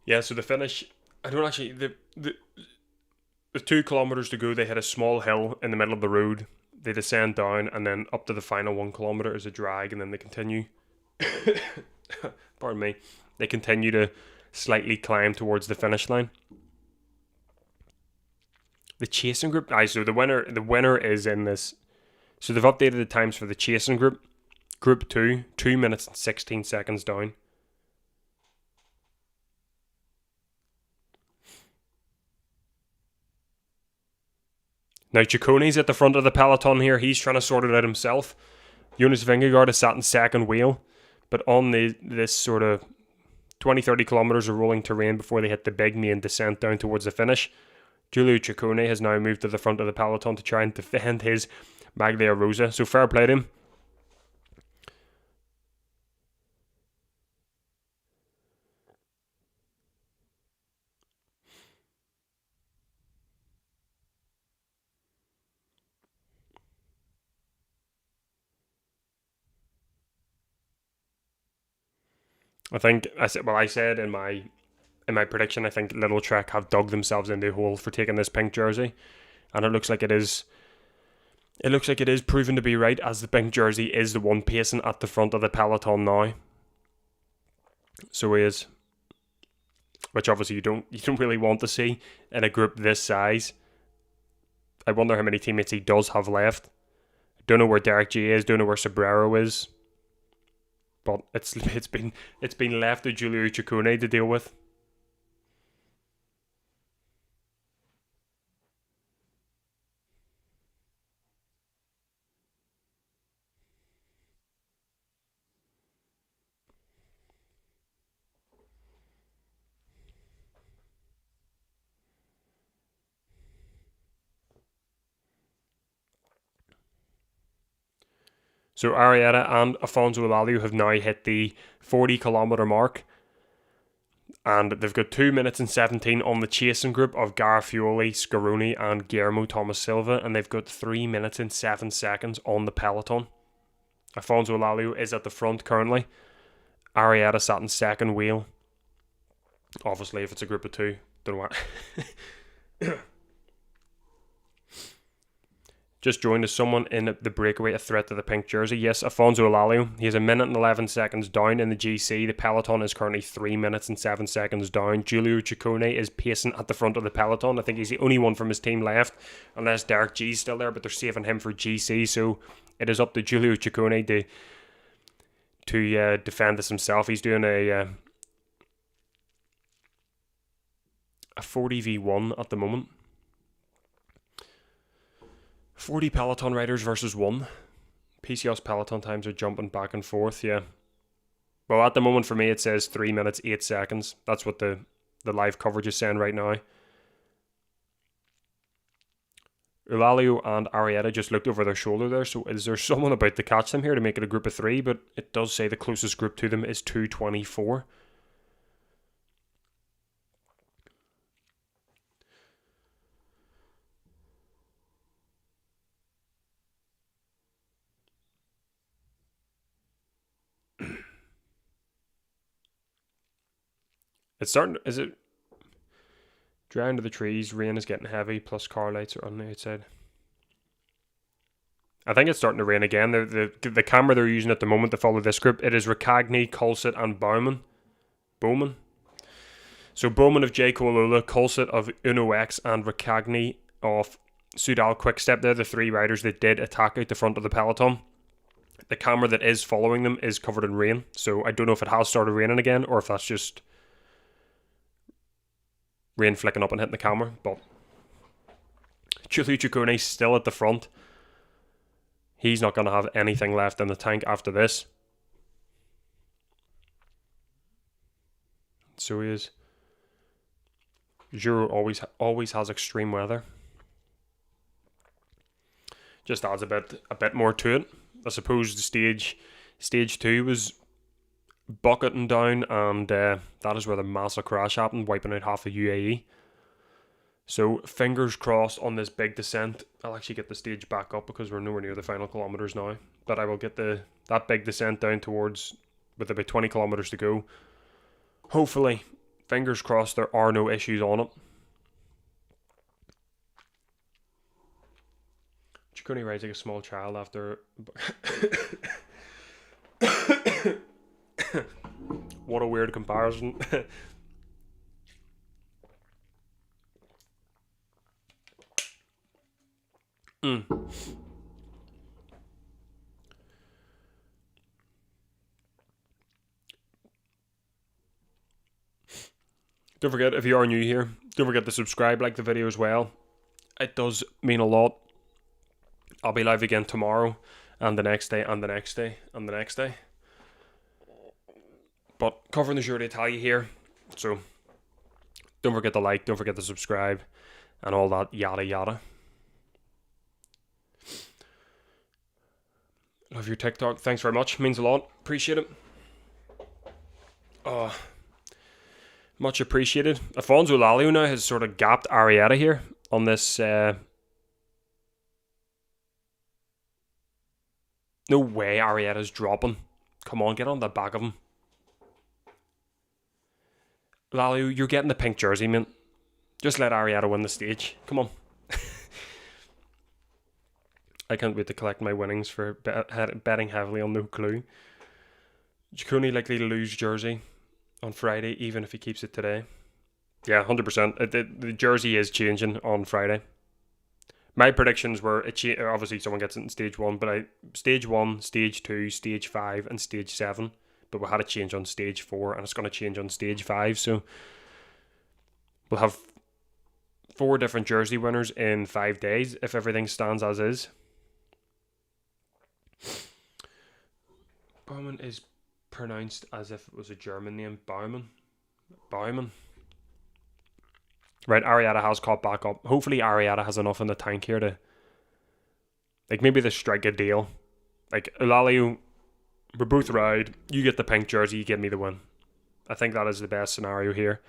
Speaker 1: Yeah, so the finish, I don't actually, the 2 kilometers to go, they hit a small hill in the middle of the road. They descend down, and then up to the final 1 kilometer is a drag, and then they continue. Pardon me. They continue to slightly climb towards the finish line. The chasing group, so the winner is in this. So they've updated the times for the chasing group. Group 2, 2 minutes and 16 seconds down. Now Cicconi's at the front of the peloton here. He's trying to sort it out himself. Jonas Vingegaard is sat in second wheel, but on this sort of 20-30 kilometers of rolling terrain before they hit the big main descent down towards the finish, Giulio Ciccone has now moved to the front of the peloton to try and defend his Maglia Rosa. So fair play to him. I said in my prediction, I think Little Trek have dug themselves into a hole for taking this pink jersey, and it looks like it is. It looks like it is proven to be right, as the pink jersey is the one pacing at the front of the peloton now. So he is, which obviously you don't really want to see in a group this size. I wonder how many teammates he does have left. Don't know where Derek G is. Don't know where Sobrero is. But it's been left to Giulio Ciccone to deal with. So Arrieta and Afonso Elalio have now hit the 40 kilometre mark, and they've got 2 minutes and 17 on the chasing group of Garfioli, Scaroni and Guillermo Thomas Silva, and they've got 3 minutes and 7 seconds on the peloton. Afonso Elalio is at the front currently. Arrieta sat in second wheel. Obviously, if it's a group of 2, don't know what. Just joined as someone in the breakaway, a threat to the pink jersey. Yes, Afonso Elalio. He has 1 minute and 11 seconds down in the GC. The peloton is currently 3 minutes and 7 seconds down. Giulio Ciccone is pacing at the front of the peloton. I think he's the only one from his team left, unless Derek G's still there, but they're saving him for GC. So it is up to Giulio Ciccone to defend this himself. He's doing a 40v1 at the moment. 40 peloton riders versus 1. PCOS peloton times are jumping back and forth, yeah. Well, at the moment for me it says 3 minutes 8 seconds. That's what the live coverage is saying right now. Elalio and Arrieta just looked over their shoulder there, so is there someone about to catch them here to make it a group of 3? But it does say the closest group to them is 2:24. It's starting. Is it dry under the trees? Rain is getting heavy. Plus car lights are on the outside. I think it's starting to rain again. The camera they're using at the moment to follow this group, it is Riccagni, Colsett, and Bowman. So Bowman of J. Colola, Colsett of Uno X, and Riccagni of Soudal Quickstep. They're the 3 riders that did attack out the front of the peloton. The camera that is following them is covered in rain, so I don't know if it has started raining again or if that's just rain flicking up and hitting the camera. But Giulio Ciccone still at the front. He's not going to have anything left in the tank after this. So he is. Giro always has extreme weather. Just adds a bit more to it. I suppose the stage 2 was bucketing down, and that is where the massive crash happened, wiping out half the UAE. So fingers crossed on this big descent. I'll actually get the stage back up because we're nowhere near the final kilometers now. But I will get that big descent down towards, with about 20 kilometers to go. Hopefully, fingers crossed, there are no issues on it. Chikuni rides like a small child after. What a weird comparison. Don't forget, if you are new here, don't forget to subscribe, like the video as well. It does mean a lot. I'll be live again tomorrow, and the next day, and the next day, and the next day. But covering the Giro d'Italia here, so don't forget to like, don't forget to subscribe, and all that yada yada. Love your TikTok. Thanks very much. Means a lot. Appreciate it. Much appreciated. Afonso Lalio now has sort of gapped Arrieta here on this. No way Arrieta's dropping. Come on, get on the back of him. Lalio, you're getting the pink jersey, man. Just let Arrieta win the stage. Come on. I can't wait to collect my winnings for betting heavily on No Clue. Chikuni likely to lose jersey on Friday, even if he keeps it today. Yeah, 100%. The jersey is changing on Friday. My predictions were, obviously someone gets it in stage 1, but stage 1, stage 2, stage 5, and stage 7. But we had a change on stage 4, and it's going to change on stage 5. So we'll have 4 different jersey winners in 5 days if everything stands as is. Baumann is pronounced as if it was a German name. Baumann. Right, Arrieta has caught back up. Hopefully Arrieta has enough in the tank here to, like, maybe they strike a deal. Like, Lalio, we both ride. You get the pink jersey, you give me the win. I think that is the best scenario here.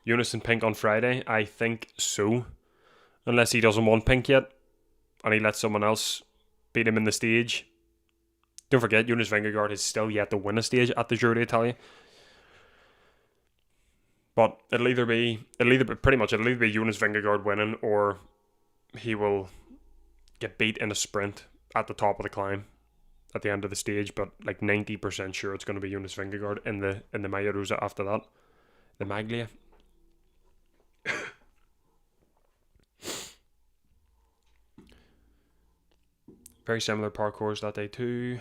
Speaker 1: Unison pink on Friday? I think so. Unless he doesn't want pink yet, and he lets someone else beat him in the stage. Don't forget, Jonas Vingegaard is still yet to win a stage at the Giro d'Italia. But it'll either be Jonas Vingegaard winning, or he will get beat in a sprint at the top of the climb at the end of the stage. But like 90% sure it's going to be Jonas Vingegaard in the Maglia Rosa after that. The Maglia. Very similar parcours that day too.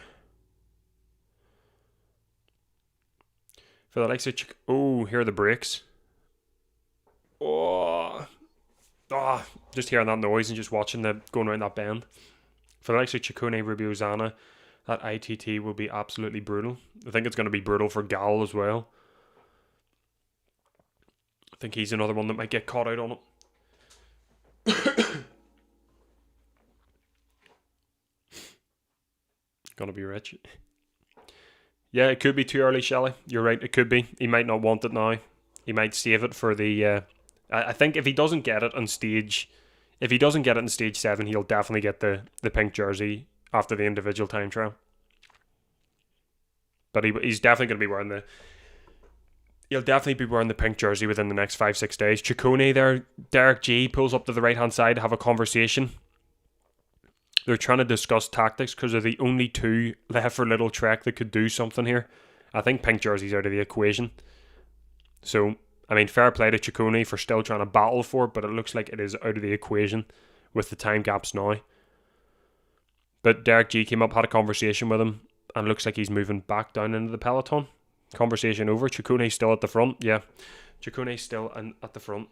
Speaker 1: For the likes of here are the brakes. Just hearing that noise and just watching going around that bend. For the likes of Ciccone, Rubio, Zana, that ITT will be absolutely brutal. I think it's going to be brutal for Gal as well. I think he's another one that might get caught out on it. Gonna be rich. Yeah, it could be too early, Shelley. You're right, it could be. He might not want it now. He might save it for the... I think if he doesn't get it on stage... If he doesn't get it in stage 7, he'll definitely get the pink jersey after the individual time trial. But he's definitely going to be wearing the... He'll definitely be wearing the pink jersey within the next 5-6 days. Ciccone there, Derek G pulls up to the right-hand side to have a conversation. They're trying to discuss tactics because they're the only 2 left for Little Trek that could do something here. I think pink jersey's out of the equation. So, I mean, fair play to Ciccone for still trying to battle for it, but it looks like it is out of the equation with the time gaps now. But Derek G came up, had a conversation with him, and looks like he's moving back down into the peloton. Conversation over. Ciccone's still at the front. Yeah, Ciccone's still at the front.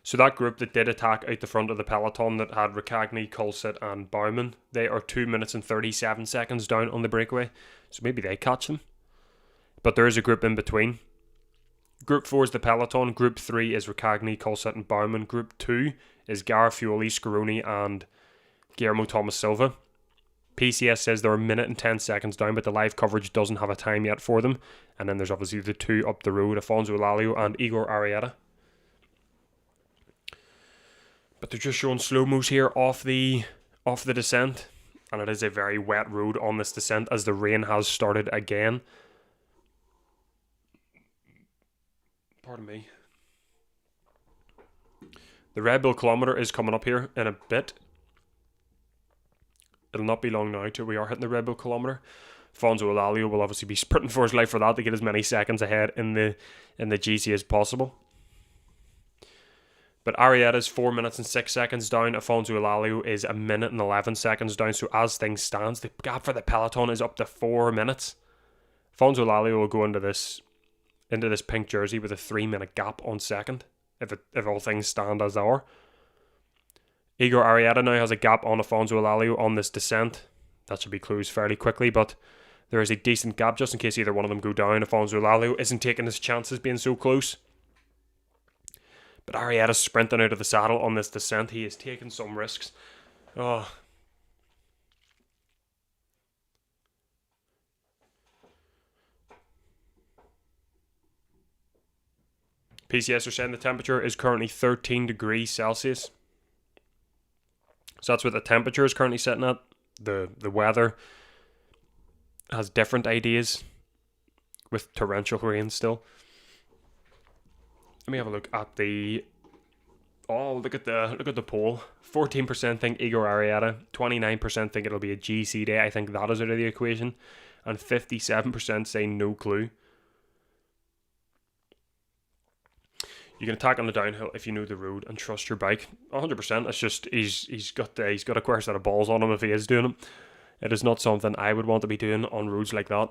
Speaker 1: So that group that did attack out the front of the peloton that had Riccagni, Colsett and Baumann, they are 2 minutes and 37 seconds down on the breakaway. So maybe they catch them. But there is a group in between. Group 4 is the peloton. Group 3 is Riccagni, Colsett and Baumann. Group 2 is Garfioli, Scaroni and Guillermo Thomas Silva. PCS says they're a minute and 10 seconds down, but the live coverage doesn't have a time yet for them. And then there's obviously the two up the road, Afonso Elalio and Igor Arrieta. But they're just showing slow-mos here off the descent. And it is a very wet road on this descent as the rain has started again. Pardon me. The Red Bull kilometre is coming up here in a bit. It'll not be long now till we are hitting the Red Bull kilometre. Afonso Elalio will obviously be sprinting for his life for that to get as many seconds ahead in the GC as possible. But Arrieta is 4 minutes and 6 seconds down. Afonso Elalio is a minute and 11 seconds down. So as things stand, the gap for the peloton is up to 4 minutes. Afonso Elalio will go into this pink jersey with a 3-minute gap on second, if all things stand as they are. Igor Arrieta now has a gap on Afonso Elalio on this descent. That should be closed fairly quickly, but there is a decent gap just in case either one of them go down. Afonso Elalio isn't taking his chances being so close. But Arrieta's sprinting out of the saddle on this descent. He is taking some risks. Oh. PCS are saying the temperature is currently 13 degrees Celsius. So that's what the temperature is currently sitting at. The weather has different ideas with torrential rain still. Let me have a look at the... Oh, look at the poll. 14% think Igor Arrieta. 29% think it'll be a GC day. I think that is out of the equation. And 57% say no clue. You can attack on the downhill if you know the road and trust your bike. 100%. It's just he's got a queer set of balls on him if he is doing it. It is not something I would want to be doing on roads like that.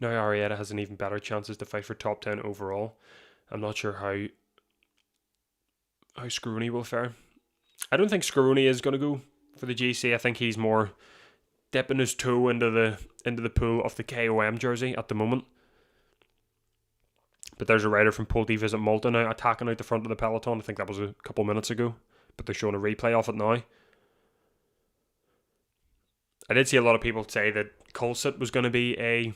Speaker 1: Now Arrieta has an even better chances to fight for top 10 overall. I'm not sure how Scaroni will fare. I don't think Scaroni is going to go for the GC. I think he's more dipping his toe into the pool of the KOM jersey at the moment. But there's a rider from Pulte Visit Malta now attacking out the front of the peloton. I think that was a couple minutes ago. But they're showing a replay of it now. I did see a lot of people say that Colsett was going to be a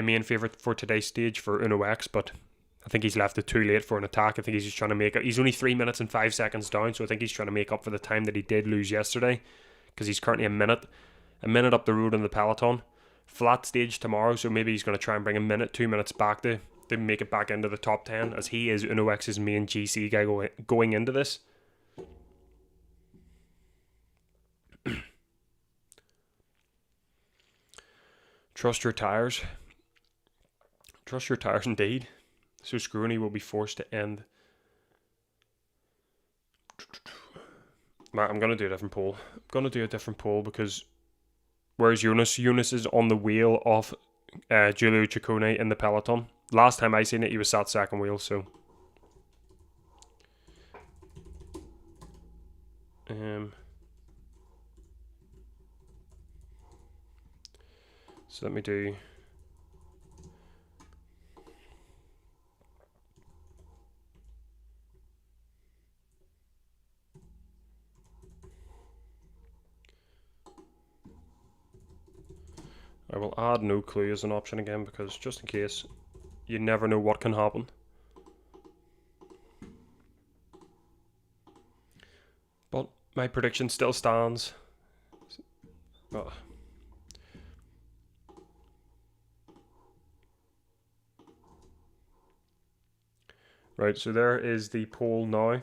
Speaker 1: main favourite for today's stage for Uno X, but I think he's left it too late for an attack. I think he's just trying to make it. He's only 3 minutes and 5 seconds down, so I think he's trying to make up for the time that he did lose yesterday, because he's currently a minute up the road in the peloton. Flat stage tomorrow, so maybe he's going to try and bring a minute, 2 minutes back to make it back into the top 10, as he is Uno X's main GC guy going into this. Trust your tyres. Trust your tyres indeed. So Scaroni will be forced to end. I'm going to do a different poll. Because where's Jonas? Jonas is on the wheel of Giulio Ciccone in the peloton. Last time I seen it, he was sat second wheel, so... So let me do... I will add no clue as an option again, because just in case, you never know what can happen. But my prediction still stands. Oh. Right, so there is the poll now.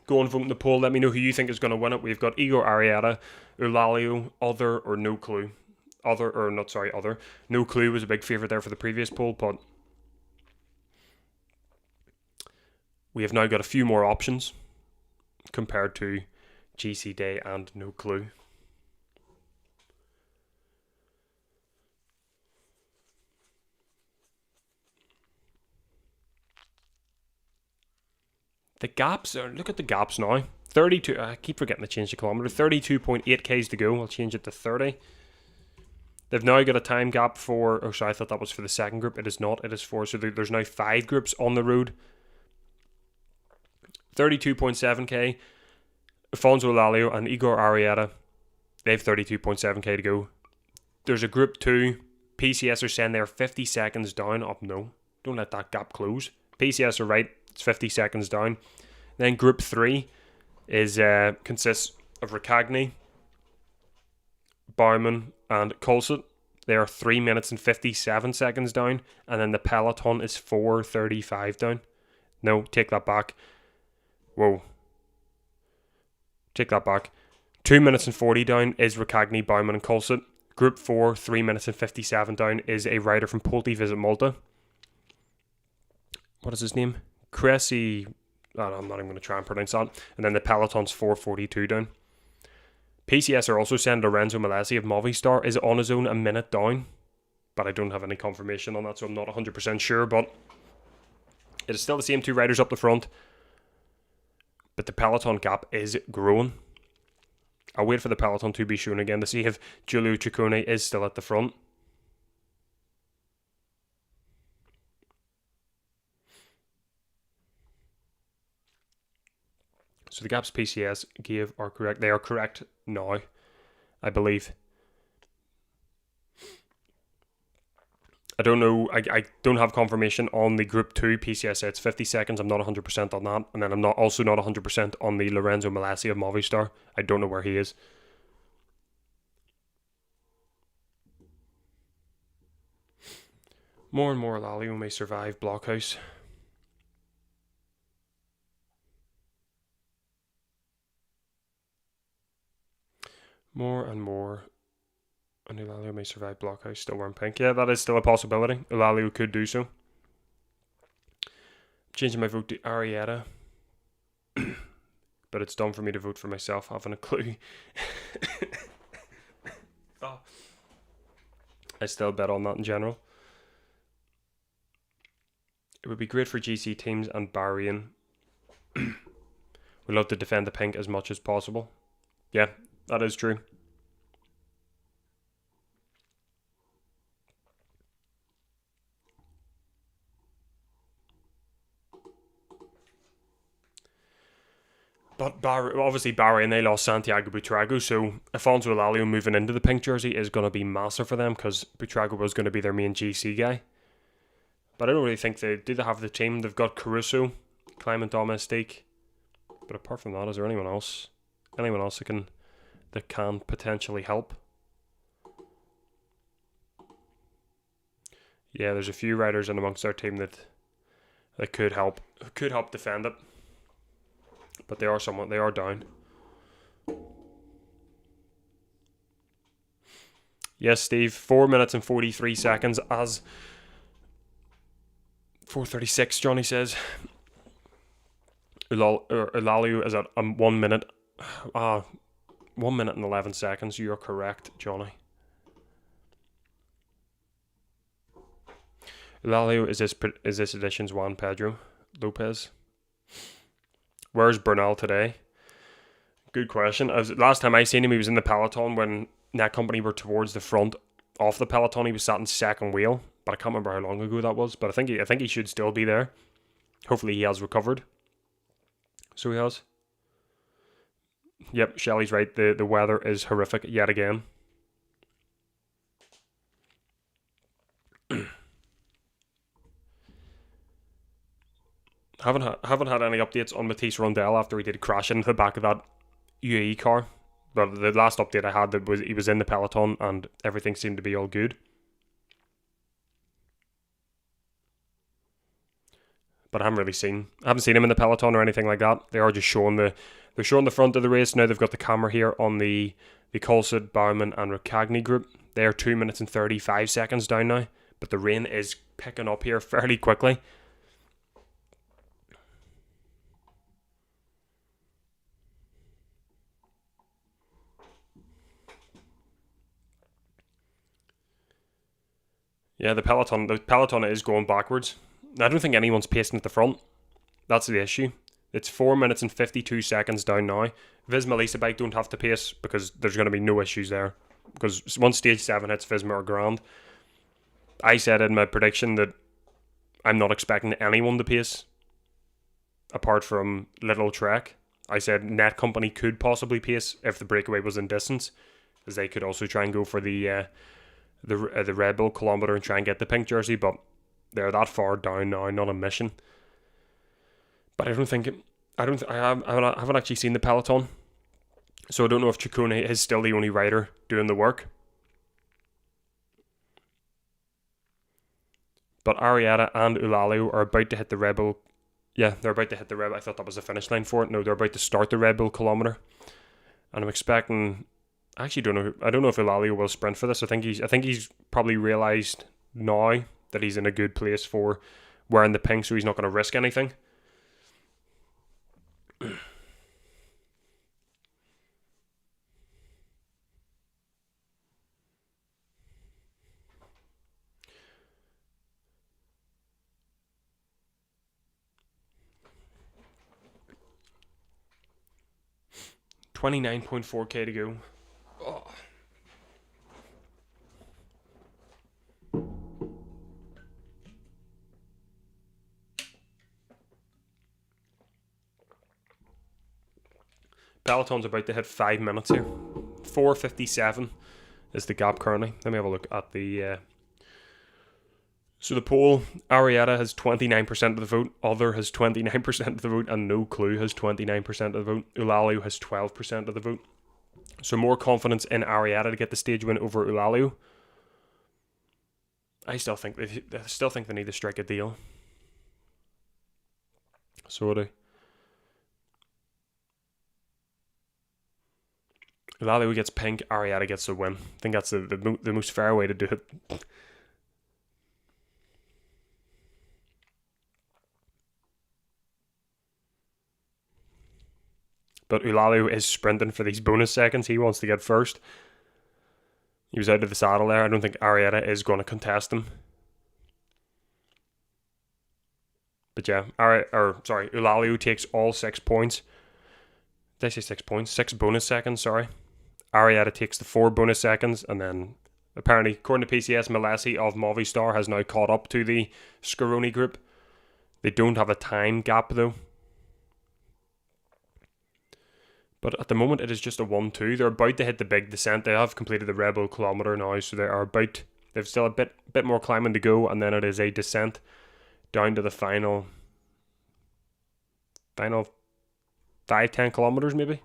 Speaker 1: Go and vote in the poll. Let me know who you think is going to win it. We've got Igor Arrieta, Elalio, Other, or No Clue. Other. No Clue was a big favourite there for the previous poll, but we have now got a few more options compared to GC Day and No Clue. The gaps look at the gaps now. 32, I keep forgetting to change the kilometre. 32.8 k's to go. I'll change it to 30. They've now got a time gap for... Oh, sorry, I thought that was for the second group. It is not. It is for... So there's now 5 groups on the road. 32.7k. Afonso Lalio and Igor Arrieta, they have 32.7k to go. There's a Group 2. PCS are saying they're 50 seconds down. Oh, no. Don't let that gap close. PCS are right. It's 50 seconds down. Then Group 3 consists of Ricagni, Bauman, and Colsett. They are 3 minutes and 57 seconds down. And then the peloton is 4:35 down. No, take that back. Whoa. Take that back. 2 minutes and 40 down is Ricagni, Bauman, and Colsett. Group 4, 3 minutes and 57 down is a rider from Polti Visit Malta. What is his name? Cressy. I'm not even going to try and pronounce that. And then the peloton's 4:42 down. PCS are also saying Lorenzo Malesi of Movistar is on his own a minute down. But I don't have any confirmation on that, so I'm not 100% sure. But it is still the same two riders up the front. But the peloton gap is growing. I'll wait for the peloton to be shown again to see if Giulio Ciccone is still at the front. So the gaps PCS gave are correct. They are correct now, I believe. I don't know. I don't have confirmation on the Group 2 PCS. It's 50 seconds. I'm not 100% on that. And then I'm not 100% on the Lorenzo Malesi of Movistar. I don't know where he is. More and more Lalio may survive Blockhouse. More and more. And Elalio may survive Blockhouse, still wearing pink. Yeah, that is still a possibility. Elalio could do so. Changing my vote to Arrieta. But it's done for me to vote for myself, having a clue. Oh. I still bet on that in general. It would be great for GC teams and Bahrain. We love to defend the pink as much as possible. Yeah, that is true. But obviously Bahrain, they lost Santiago Buitrago, so Afonso Lalio moving into the pink jersey is going to be massive for them because Buitrago was going to be their main GC guy. But I don't really think they have the team. They've got Caruso, Clement Domestique. But apart from that, is there anyone else? Anyone else that can potentially help? Yeah, there's a few riders in amongst our team that could help defend it. But they are down. Yes, Steve, 4 minutes and 43 seconds as 4:36, Johnny says. Elalio is at 1 minute. 1 minute and 11 seconds. You're correct, Johnny. Elalio is this edition's Juan Pedro Lopez. Where's Bernal today? Good question. Last time I seen him, he was in the peloton when Net Company were towards the front of the peloton. He was sat in second wheel, but I can't remember how long ago that was. But I think he should still be there. Hopefully he has recovered. So he has. Yep, Shelley's right. The weather is horrific yet again. Haven't had any updates on Matisse Rondell after he did crash into the back of that UAE car. But the last update I had was he was in the peloton and everything seemed to be all good. But I haven't seen him in the peloton or anything like that. They are just showing the front of the race. Now they've got the camera here on the Colsett, Bauman and Ricagni group. They are 2 minutes and 35 seconds down now. But the rain is picking up here fairly quickly. Yeah, the peloton is going backwards. I don't think anyone's pacing at the front. That's the issue. It's 4 minutes and 52 seconds down now. Visma Leasabike don't have to pace because there's going to be no issues there. Because once stage 7 hits, Visma are grand. I said in my prediction that I'm not expecting anyone to pace apart from Little Trek. I said Net Company could possibly pace if the breakaway was in distance, as they could also try and go for the Red Bull kilometre and try and get the pink jersey, but they're that far down now, not a mission. But I haven't actually seen the peloton, so I don't know if Ciccone is still the only rider doing the work. But Arrieta and Eulaliu are about to hit the Red Bull. Yeah, they're about to hit the Red Bull. I thought that was the finish line for it. No, they're about to start the Red Bull kilometre, and I'm expecting. I actually don't know. I don't know if Eulaliu will sprint for this. I think he's probably realised now that he's in a good place for wearing the pink, so he's not going to risk anything. $29.4K to go. Oh. Peloton's about to hit 5 minutes here. 4:57 is the gap currently. Let me have a look at the. So the poll, Arrieta has 29% of the vote, Other has 29% of the vote, and No Clue has 29% of the vote. Eulaliu has 12% of the vote. So more confidence in Arrieta to get the stage win over Eulaliu. I still think they need to strike a deal. So do. Eulaliu gets pink, Arrieta gets the win. I think that's the most fair way to do it. But Eulaliu is sprinting for these bonus seconds. He wants to get first. He was out of the saddle there. I don't think Arrieta is going to contest him. But yeah, Eulaliu takes all 6 points. Did I say 6 points? 6 bonus seconds, sorry. Arrieta takes the 4 bonus seconds, and then apparently, according to PCS, Milesi of Movistar has now caught up to the Scaroni group. They don't have a time gap though. But at the moment, it is just a 1-2. They're about to hit the big descent. They have completed the Red Bull kilometre now, so they've still a bit more climbing to go, and then it is a descent down to the final 5-10 kilometres maybe.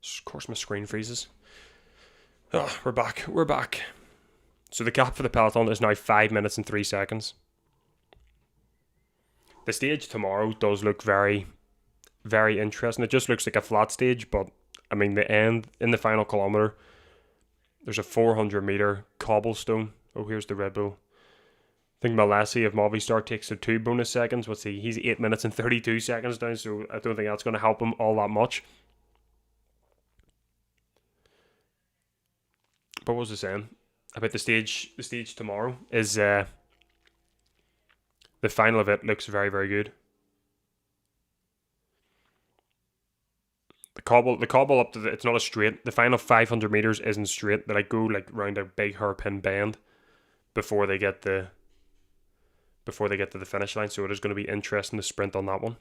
Speaker 1: Of course, my screen freezes. Oh, we're back. So the gap for the peloton is now 5 minutes and 3 seconds. The stage tomorrow does look very, very interesting. It just looks like a flat stage, but I mean, the end in the final kilometre, there's a 400-metre cobblestone. Oh, here's the Red Bull. I think Milesi of Movistar takes the 2 bonus seconds. What's he? He's 8 minutes and 32 seconds down, so I don't think that's going to help him all that much. But what was I saying about the stage? The stage tomorrow is the final of it looks very, very good. The cobble up to it's not a straight. The final 500 meters isn't straight. They go round a big hairpin bend before they get to the finish line. So it is going to be interesting to sprint on that one.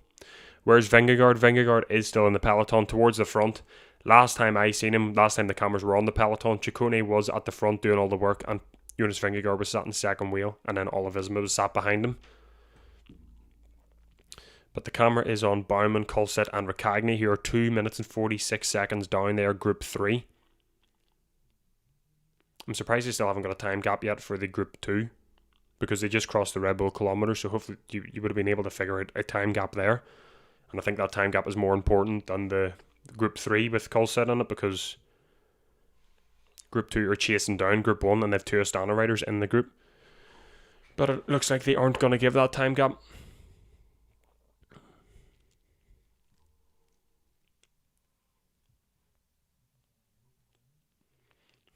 Speaker 1: Whereas Vingegaard is still in the peloton towards the front. Last time the cameras were on the peloton, Ciccone was at the front doing all the work, and Jonas Vingegaard was sat in second wheel, and then Olivisma was sat behind him. But the camera is on Baumann, Colset, and Riccagni, who are 2 minutes and 46 seconds down there, Group 3. I'm surprised they still haven't got a time gap yet for the Group 2, because they just crossed the Red Bull kilometre, so hopefully you would have been able to figure out a time gap there. And I think that time gap is more important than the Group 3 with Colset on it, because Group 2 are chasing down Group 1 and they have 2 Astana riders in the group. But it looks like they aren't going to give that time gap.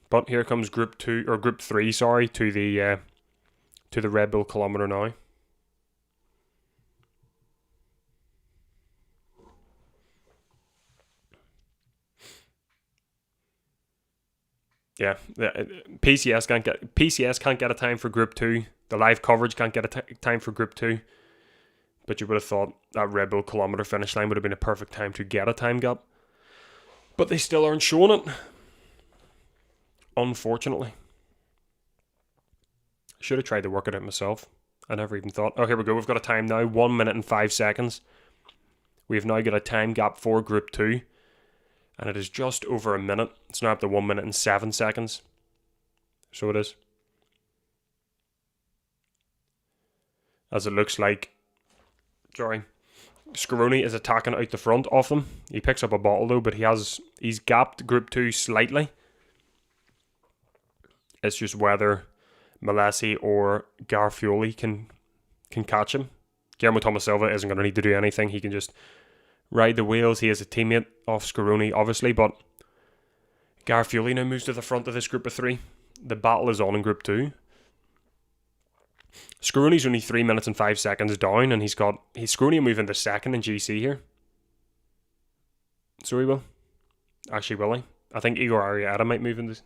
Speaker 1: But here comes Group 3, to the Red Bull kilometre now. Yeah, PCS can't get a time for Group 2. The live coverage can't get a time for Group 2. But you would have thought that Red Bull kilometre finish line would have been a perfect time to get a time gap. But they still aren't showing it. Unfortunately. I should have tried to work it out myself. I never even thought. Oh, here we go. We've got a time now. 1 minute and 5 seconds. We've now got a time gap for Group 2. And it is just over a minute. It's now up to 1 minute and 7 seconds. So it is. As it looks like, Scaroni is attacking out the front of them. He picks up a bottle though, but he's gapped Group 2 slightly. It's just whether Malesi or Garfioli can catch him. Guillermo Thomas Silva isn't going to need to do anything. He can just ride the wheels. He is a teammate of Scaroni, obviously, but Garfioli now moves to the front of this group of 3. The battle is on in Group 2. Scaroni's only 3 minutes and 5 seconds down, and he's Scaroni moving to second in GC here. So he will. Actually, will he? I think Igor Arrieta might move in this.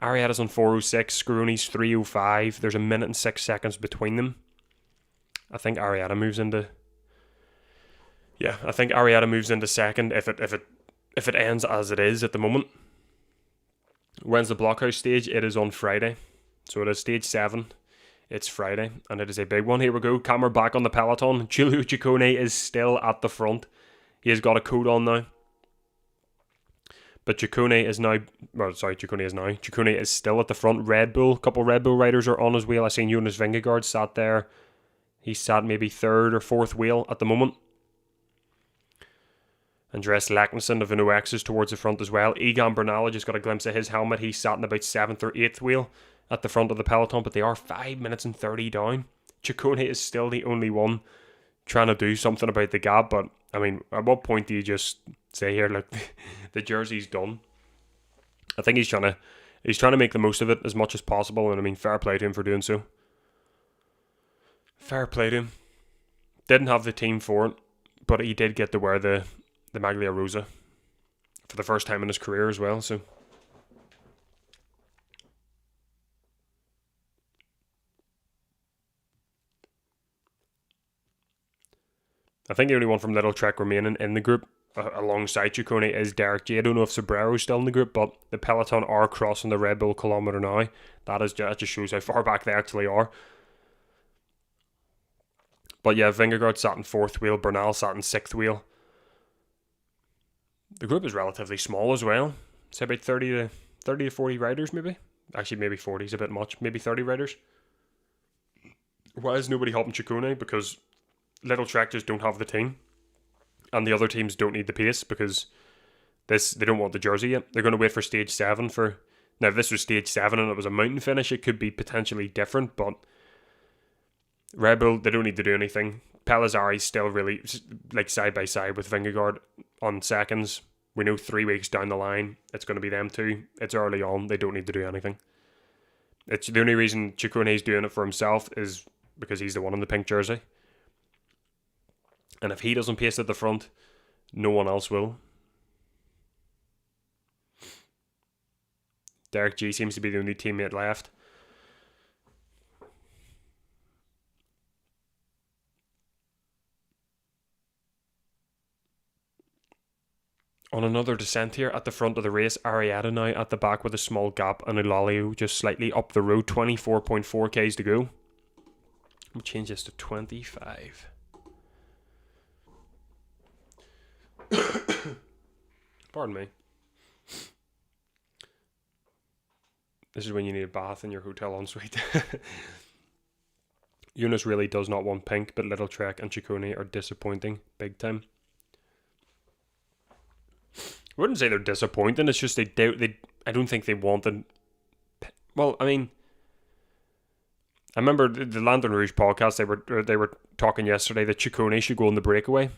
Speaker 1: Arrieta's on 4:06, Scaroni's 3:05. There's a minute and 6 seconds between them. I think Arrieta moves into. Yeah, I think Arrieta moves into second if it ends as it is at the moment. When's the blockhouse stage? It is on Friday, so it is stage 7. It's Friday, and it is a big one. Here we go. Camera back on the peloton. Giulio Ciccone is still at the front. He has got a coat on now. But Ciccone is still at the front. Red Bull, a couple Red Bull riders are on his wheel. I seen Jonas Vingegaard sat there. He sat maybe 3rd or 4th wheel at the moment. Andreas Lacknesson of InnoX is towards the front as well. Egan Bernal, I just got a glimpse of his helmet. He sat in about 7th or 8th wheel at the front of the peloton, but they are 5 minutes and 30 down. Ciccone is still the only one trying to do something about the gap, but I mean, at what point do you just say here, look, the jersey's done? I think he's trying to make the most of it as much as possible, and I mean, fair play to him for doing so. Fair play to him. Didn't have the team for it, but he did get to wear the Maglia Rosa for the first time in his career as well, so. I think the only one from Little Trek remaining in the group alongside Ciccone is Derek J. I don't know if Sobrero is still in the group, but the peloton are crossing the Red Bull kilometre now. That just shows how far back they actually are. But yeah, Vingegaard sat in 4th wheel, Bernal sat in 6th wheel. The group is relatively small as well. It's about 30 to 40 riders maybe. Actually, maybe 40 is a bit much. Maybe 30 riders. Why is nobody helping Ciccone? Because Little Trek just don't have the team, and the other teams don't need the pace because they don't want the jersey yet. They're going to wait for stage 7 for. Now, if this was stage 7 and it was a mountain finish, it could be potentially different, but Red Bull, they don't need to do anything. Pellizzari's still really like side by side with Vingegaard on seconds. We know 3 weeks down the line it's going to be them two. It's early on. They don't need to do anything. It's the only reason Ciccone's doing it for himself is because he's the one in the pink jersey. And if he doesn't pace at the front, no one else will. Derek G seems to be the only teammate left. On another descent here at the front of the race, Arrieta now at the back with a small gap, and Eulalia just slightly up the road. 24.4 k's to go. We'll change this to 25. Pardon me. This is when you need a bath in your hotel ensuite. Eunice really does not want pink, but Little Trek and Ciccone are disappointing big time. I wouldn't say they're disappointing. It's just I don't think they wanted. Well, I mean, I remember the Lantern Rouge podcast. They were talking yesterday that Ciccone should go on the breakaway.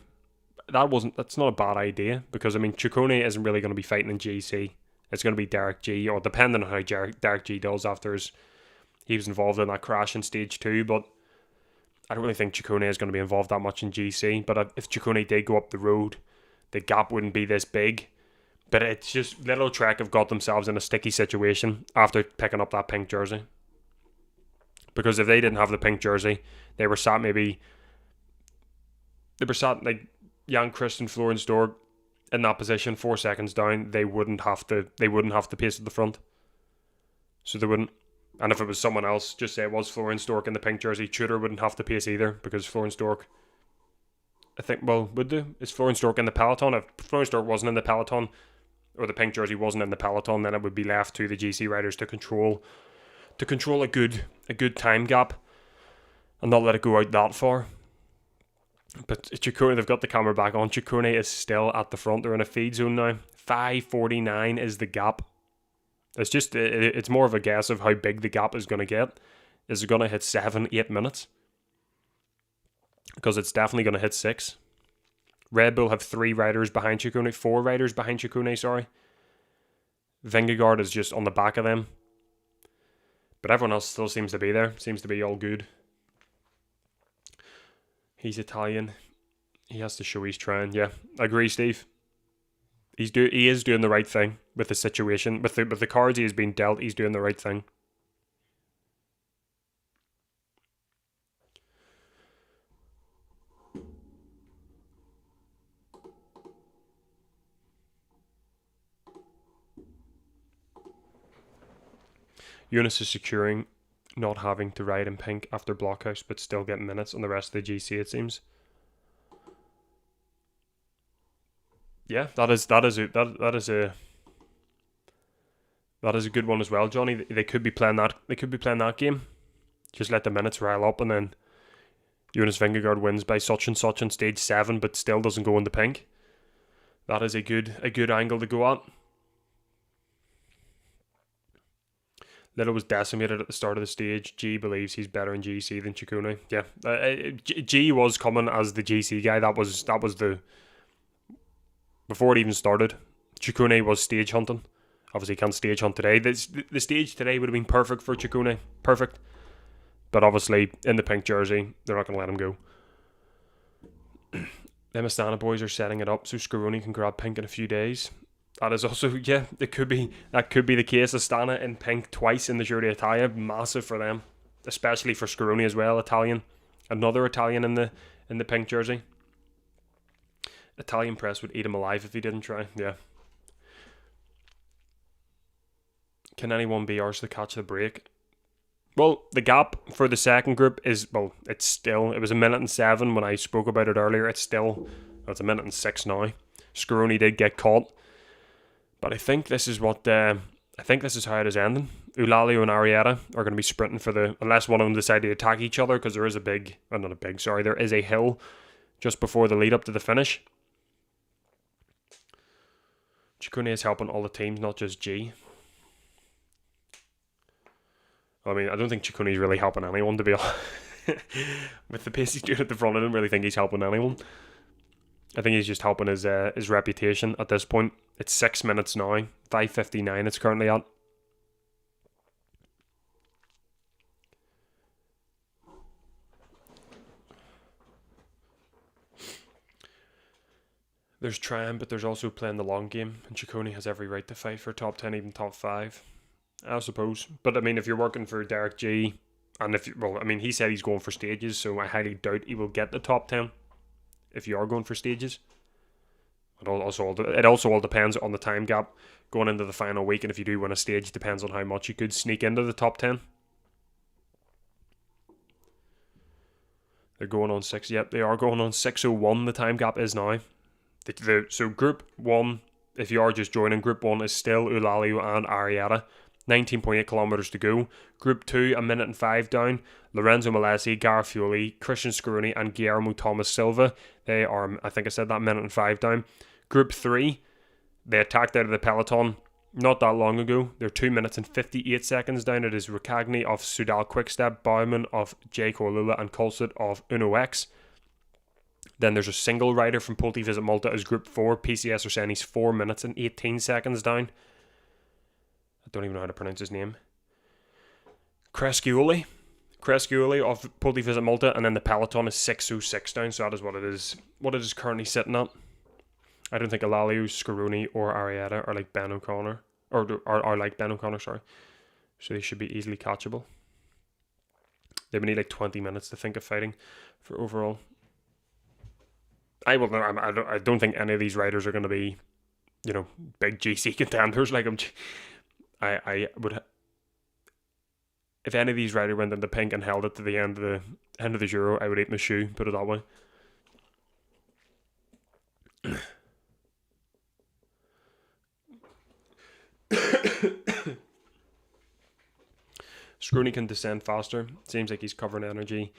Speaker 1: That's not a bad idea, because I mean Ciccone isn't really going to be fighting in GC. It's going to be Derek G, or depending on how Derek G does after he was involved in that crash in stage 2. But I don't really think Ciccone is going to be involved that much in GC. But if Ciccone did go up the road, the gap wouldn't be this big. But it's just Little Trek have got themselves in a sticky situation after picking up that pink jersey. Because if they didn't have the pink jersey, they were sat like Jan Christian Florence Dorg in that position 4 seconds down. They wouldn't have to pace at the front. So they wouldn't. And if it was someone else, just say it was Florence Dork in the pink jersey, Tudor wouldn't have to pace either, because Florence Dork, I think, well, would do. Is Florence Dork in the peloton? If Florence Dork wasn't in the peloton, or the pink jersey wasn't in the peloton, then it would be left to the GC riders to control a good time gap and not let it go out that far. But Ciccone, they've got the camera back on. Ciccone is still at the front. They're in a feed zone now. 5:49 is the gap. It's more of a guess of how big the gap is going to get. Is it going to hit 7-8 minutes? Because it's definitely going to hit 6. Red Bull have 4 riders behind Ciccone, sorry. Vingegaard is just on the back of them. But everyone else still seems to be there. Seems to be all good. He's Italian. He has to show he's trying. Yeah, I agree, Steve. He is doing the right thing with the situation. With the cards he has been dealt, he's doing the right thing. Eunice is securing not having to ride in pink after Blockhouse, but still getting minutes on the rest of the GC, it seems. Yeah, that is a good one as well, Johnny. They could be playing that. They could be playing that game. Just let the minutes rile up, and then Jonas Vingegaard wins by such and such on stage 7, but still doesn't go into pink. That is a good angle to go at. Little was decimated at the start of the stage. G believes he's better in GC than Ciccone. Yeah, G was coming as the GC guy. That was the before it even started. Ciccone was stage hunting. Obviously, he can't stage hunt today. The stage today would have been perfect for Ciccone. Perfect. But obviously, in the pink jersey, they're not going to let him go. Them Astana boys are setting it up so Scaroni can grab pink in a few days. That is also, that could be the case. Astana in pink twice in the Giro d'Italia. Massive for them. Especially for Scaroni as well. Italian. Another Italian in the pink jersey. Italian press would eat him alive if he didn't try. Yeah. Can anyone be ours to catch the break? Well, the gap for the second group is, it was 1:07 when I spoke about it earlier. It's 1:06 now. Scaroni did get caught. But I think this is how it is ending. Eulalio and Arrieta are going to be sprinting unless one of them decide to attack each other, because there is there is a hill just before the lead up to the finish. Ciccone is helping all the teams, not just G. I mean, I don't think Ciccone is really helping anyone, to be honest. With the pace he's doing at the front, I don't really think he's helping anyone. I think he's just helping his reputation at this point. It's 6 minutes now. 5:59 it's currently at. There's trying, but there's also playing the long game. And Ciccone has every right to fight for top 10, even top 5. I suppose. But I mean, if you're working for Derek G, and he said he's going for stages, so I highly doubt he will get the top 10 if you are going for stages. It also all depends on the time gap going into the final week, and if you do win a stage, depends on how much you could sneak into the top 10. They're going on 6. Yep, they are going on 6:01. The time gap is now. So Group 1, if you are just joining, Group 1 is still Eulalio and Arrieta. 19.8 kilometers to go. Group 2, 1:05 down. Lorenzo Malesi, Garfioli, Christian Scaroni, and Guillermo Thomas Silva. They are, I think I said that, 1:05 down. Group 3, they attacked out of the peloton not that long ago. They're 2 minutes and 58 seconds down. It is Ricagni of Sudal Quickstep, Bauman of J. Corlula, and Colsett of Uno X. Then there's a single rider from Polti Visit Malta as Group 4. PCS Arseni's 4 minutes and 18 seconds down. I don't even know how to pronounce his name. Crescioli of Polti Visit Malta, and then the peloton is 6:06 down, so that is what it is currently sitting at. I don't think Elalio, Scaroni, or Arietta are like Ben O'Connor, or are like Ben O'Connor, sorry. So they should be easily catchable. They would need like 20 minutes to think of fighting for overall. I don't think any of these riders are going to be, big GC contenders. Like I would, if any of these riders went into pink and held it to the end of the Giro, I would eat my shoe. Put it that way. Scrooney can descend faster. Seems like he's covering energy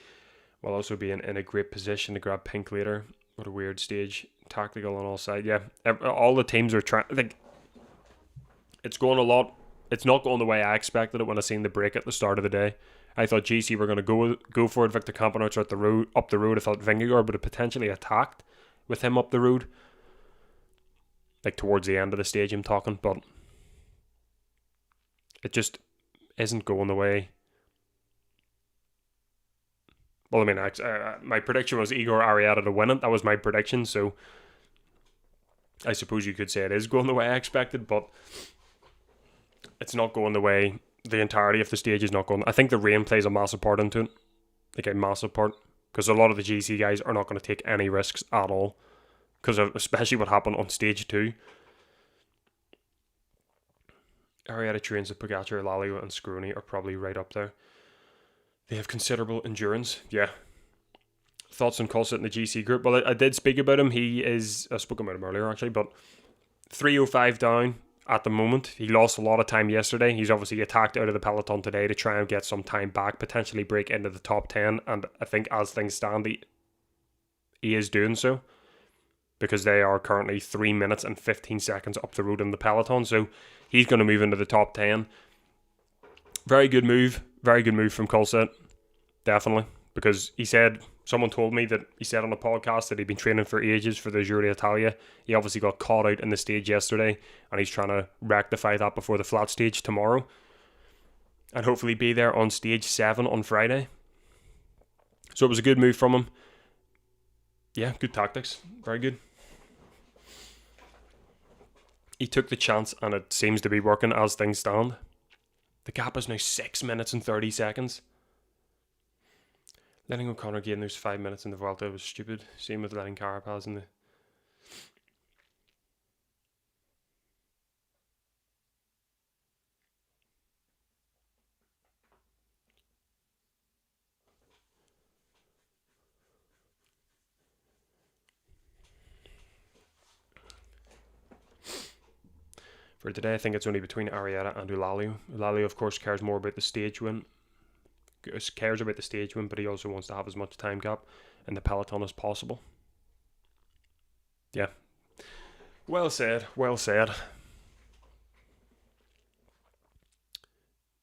Speaker 1: while also being in a great position to grab pink later. What a weird stage. Tactical on all sides. Yeah, all the teams are trying. Like, it's going a lot. It's not going the way I expected it when I seen the break at the start of the day. I thought GC were going to go for it. Victor Campenaerts up the road. I thought Vingegaard would have potentially attacked with him up the road, like towards the end of the stage I'm talking, but it just isn't going the way. Well, I mean, my prediction was Igor Arietta to win it. That was my prediction, so I suppose you could say it is going the way I expected, but it's not going the way the entirety of the stage is not going. I think the rain plays a massive part into it, like a massive part, because a lot of the GC guys are not going to take any risks at all, because of especially what happened on stage 2. Arietta trains with Pogacar, Lalio, and Scruni are probably right up there. They have considerable endurance. Yeah. Thoughts on Colsett in the GC group? Well, I did speak about him. I spoke about him earlier, actually, but 3:05 down at the moment. He lost a lot of time yesterday. He's obviously attacked out of the peloton today to try and get some time back, potentially break into the top 10. And I think as things stand, he is doing so, because they are currently 3 minutes and 15 seconds up the road in the peloton. So he's going to move into the top 10. Very good move. Very good move from Colsett. Definitely. Because someone told me that he said on a podcast that he'd been training for ages for the Giro d'Italia. He obviously got caught out in the stage yesterday, and he's trying to rectify that before the flat stage tomorrow, and hopefully be there on stage 7 on Friday. So it was a good move from him. Yeah, good tactics. Very good. He took the chance, and it seems to be working as things stand. The gap is now 6 minutes and 30 seconds. Letting O'Connor gain those 5 minutes in the Vuelta was stupid. Same with letting Carapaz in the... For today, I think it's only between Arietta and Elalio. Elalio, of course, cares more about the stage win. But he also wants to have as much time gap in the peloton as possible. Yeah. Well said. Well said.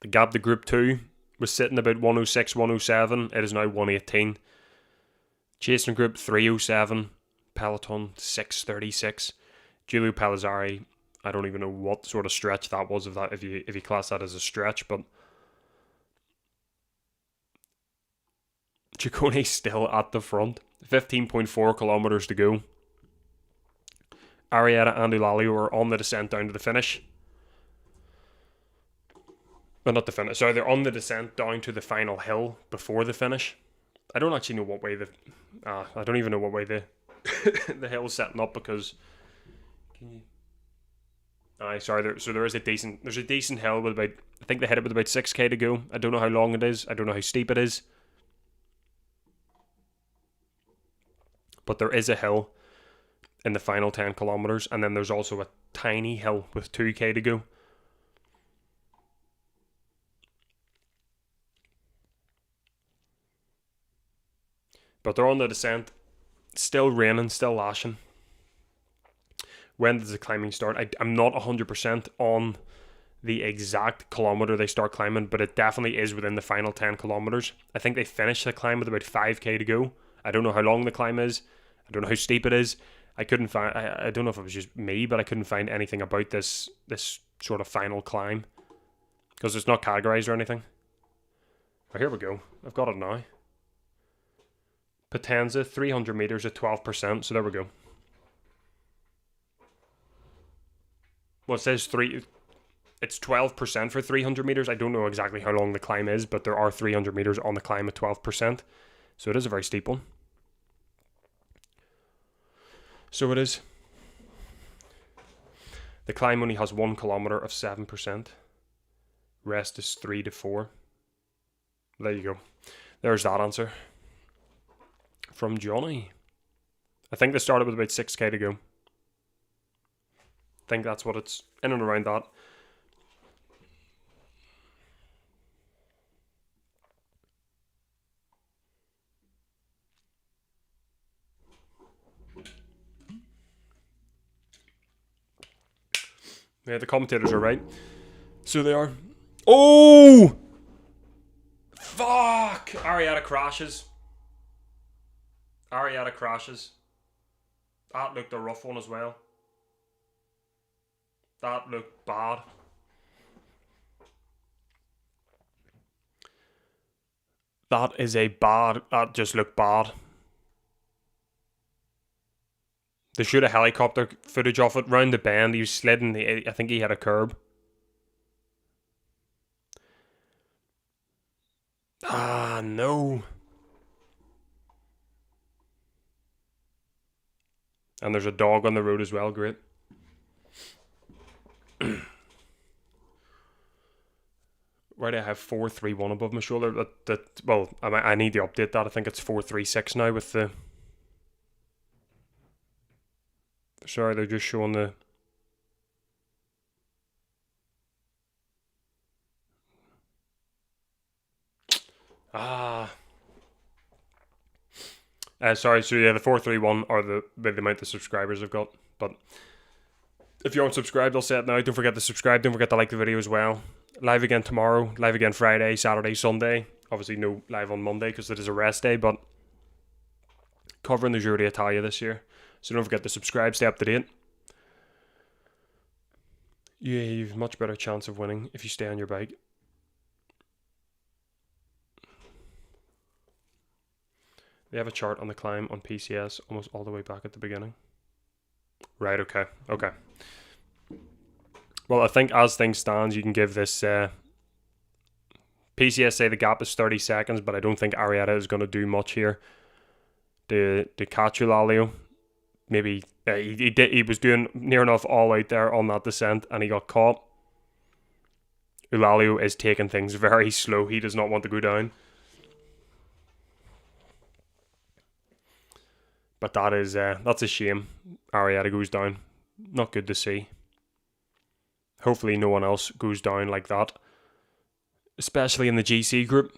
Speaker 1: The gap to Group 2 was sitting about 106, 107. It is now 118. Chasing Group 307. Peloton 636. Giulio Palazzari, I don't even know what sort of stretch that was, if you class that as a stretch, but Ciccone still at the front. 15.4 kilometers to go. Arietta and Elalio are on the descent down to the finish. Well, not the finish. Sorry, they're on the descent down to the final hill before the finish. I don't actually know what way I don't even know what way the the hill's setting up, because... there is a decent hill with about... I think they hit it with about 6k to go. I don't know how long it is. I don't know how steep it is. But there is a hill in the final 10 kilometers, and then there's also a tiny hill with 2k to go. But they're on the descent. Still raining, still lashing. When does the climbing start? I'm not 100% on the exact kilometer they start climbing, but it definitely is within the final 10 kilometers. I think they finish the climb with about 5k to go. I don't know how long the climb is. I don't know how steep it is. I couldn't find... I don't know if it was just me, but I couldn't find anything about this sort of final climb, because it's not categorized or anything. Oh, here we go. I've got it now. Potenza, 300 meters at 12%. So there we go. Well, it says it's 12% for 300 meters. I don't know exactly how long the climb is, but there are 300 meters on the climb at 12%. So it is a very steep one. So it is. The climb only has 1 kilometer of 7%. Rest is 3 to 4. There you go. There's that answer from Johnny. I think they started with about 6k to go. I think that's what it's in and around that. Yeah, the commentators are right. So they are. Oh! Fuck! Arietta crashes. That looked a rough one as well. That looked bad. That just looked bad. They shoot a helicopter footage off it. Round the bend, he was sliding. I think he had a curb. Ah, no. And there's a dog on the road as well. Great. Why do I have 431 above my shoulder? Well, I need to update that. I think it's 436 now with the... Sorry, they're just showing the... Sorry, so yeah, the 431 are the amount of subscribers I've got. But if you aren't subscribed, I'll say it now. Don't forget to subscribe. Don't forget to like the video as well. Live again tomorrow. Live again Friday, Saturday, Sunday. Obviously no live on Monday because it is a rest day, but covering the Giro d'Italia this year. So don't forget to subscribe, stay up to date. Yeah, you've a much better chance of winning if you stay on your bike. They have a chart on the climb on PCS almost all the way back at the beginning. Right, okay. Well, I think as things stand, you can give this... PCS say the gap is 30 seconds, but I don't think Arietta is going to do much here to catch Eulalia. Maybe he was doing near enough all out there on that descent, and he got caught. Eulalia is taking things very slow. He does not want to go down. But that's a shame. Arietta goes down. Not good to see. Hopefully no one else goes down like that. Especially in the GC group.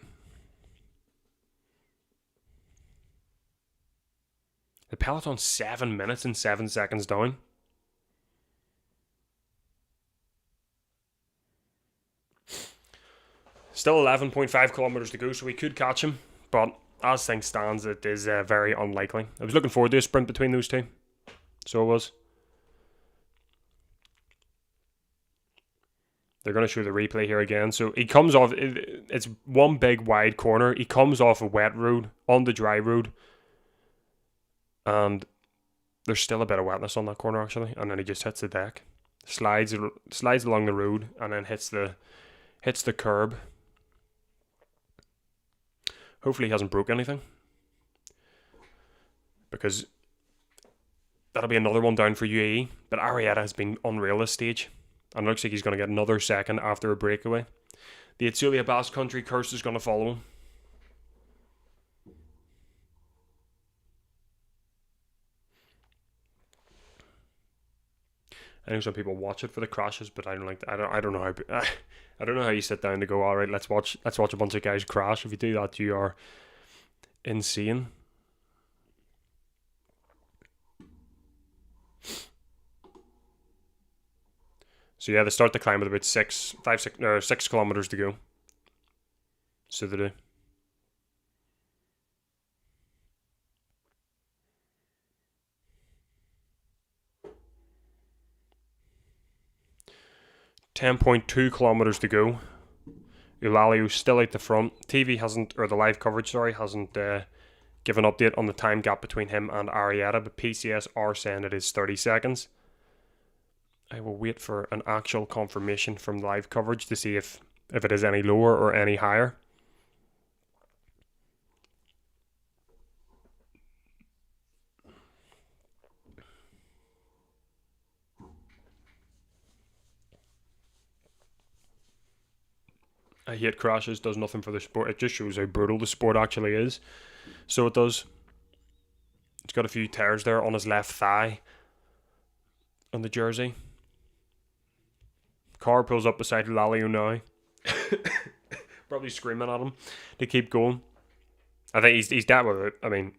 Speaker 1: The peloton 7 minutes and 7 seconds down. Still 11.5 kilometers to go, so we could catch him. But as things stands, it is very unlikely. I was looking forward to a sprint between those two. So it was. They're going to show the replay here again. So he comes off, it's one big wide corner. He comes off a wet road on the dry road. And there's still a bit of wetness on that corner actually. And then he just hits the deck. Slides along the road and then hits the curb. Hopefully he hasn't broke anything. Because that'll be another one down for UAE. But Arietta has been unreal this stage. And it looks like he's going to get another second after a breakaway. The Etsulia Basque Country curse is going to follow him. I know some people watch it for the crashes, but I don't like. I don't know how. I don't know how you sit down to go. All right, let's watch a bunch of guys crash. If you do that, you are insane. So yeah, they start the climb with about 6 kilometers to go. So they do. .2 kilometers to go. Eulalia still out the front. TV hasn't, or the live coverage, hasn't given an update on the time gap between him and Arietta, but PCS are saying it is 30 seconds. I will wait for an actual confirmation from live coverage to see if it is any lower or any higher. I hate crashes, does nothing for the sport. It just shows how brutal the sport actually is. So it does. He's got a few tears there on his left thigh on the jersey. Car pulls up beside Lalio now. Probably screaming at him to keep going. I think he's dealt with it. I mean,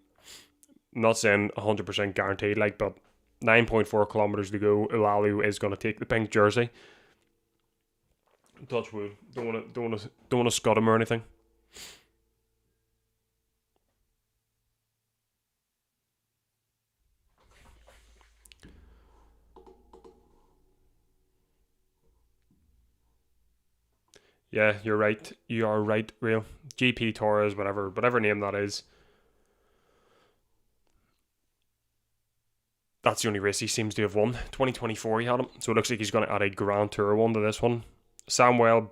Speaker 1: I'm not saying 100% guaranteed, but 9.4 kilometers to go. Lalio is going to take the pink jersey. Touch wood. Don't want to scud him or anything. Yeah, you're right. You are right, real. GP Torres, whatever name that is. That's the only race he seems to have won. 2024 he had him. So it looks like he's going to add a Grand Tour one to this one. Samuel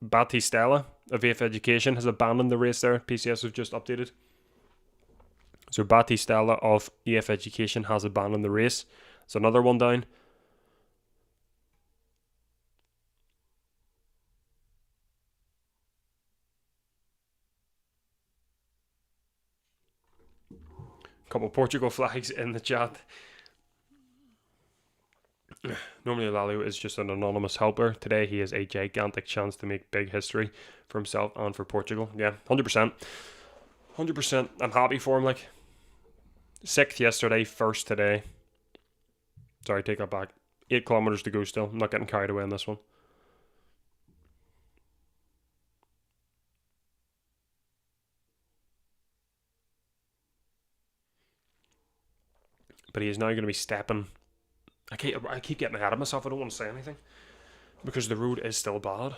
Speaker 1: Battistella of EF Education has abandoned the race there. PCS have just updated. So Battistella of EF Education has abandoned the race. It's another one down. Couple of Portugal flags in the chat. Normally Lalio is just an anonymous helper. Today he has a gigantic chance to make big history for himself and for Portugal. Yeah, 100%. 100%. I'm happy for him. 6th yesterday, 1st today. Sorry, take that back. 8 kilometers to go still. I'm not getting carried away on this one. But he is now going to be stepping. I keep getting ahead of myself. I don't want to say anything because the road is still bad.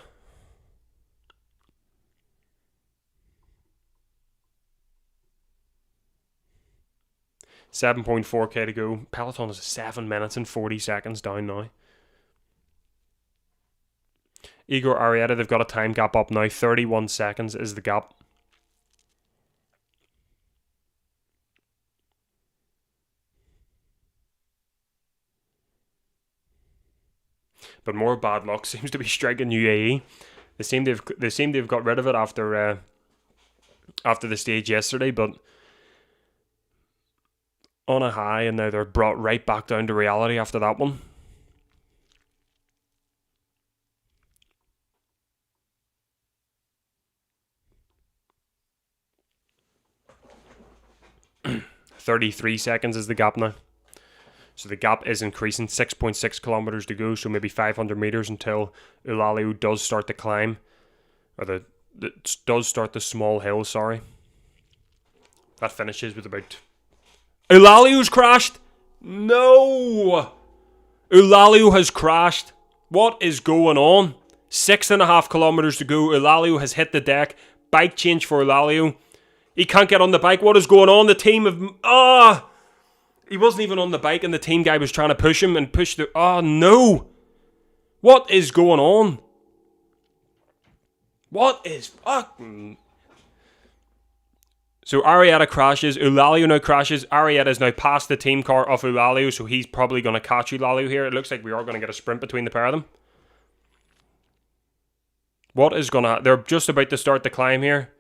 Speaker 1: $7.4k to go. Peloton is 7 minutes and 40 seconds down now. Igor Arrieta, they've got a time gap up now. 31 seconds is the gap. But more bad luck seems to be striking UAE. They seem to have got rid of it after the stage yesterday, but on a high, and now they're brought right back down to reality after that one. $33 seconds is the gap now. So the gap is increasing. 6.6 kilometers to go, so maybe 500 meters until Eulalio does start to climb, or does start the small hill. Sorry, that finishes with about. Eulalio's crashed. No, Eulalio has crashed. What is going on? 6.5 kilometers to go. Eulalio has hit the deck. Bike change for Eulalio. He can't get on the bike. What is going on? The team of he wasn't even on the bike, and the team guy was trying to push him and push the. Oh no! What is going on? What is fucking? So Arrieta crashes. Eulalio now crashes. Arrieta is now past the team car of Eulalio, so he's probably going to catch Eulalio here. It looks like we are going to get a sprint between the pair of them. What is going to? They're just about to start the climb here.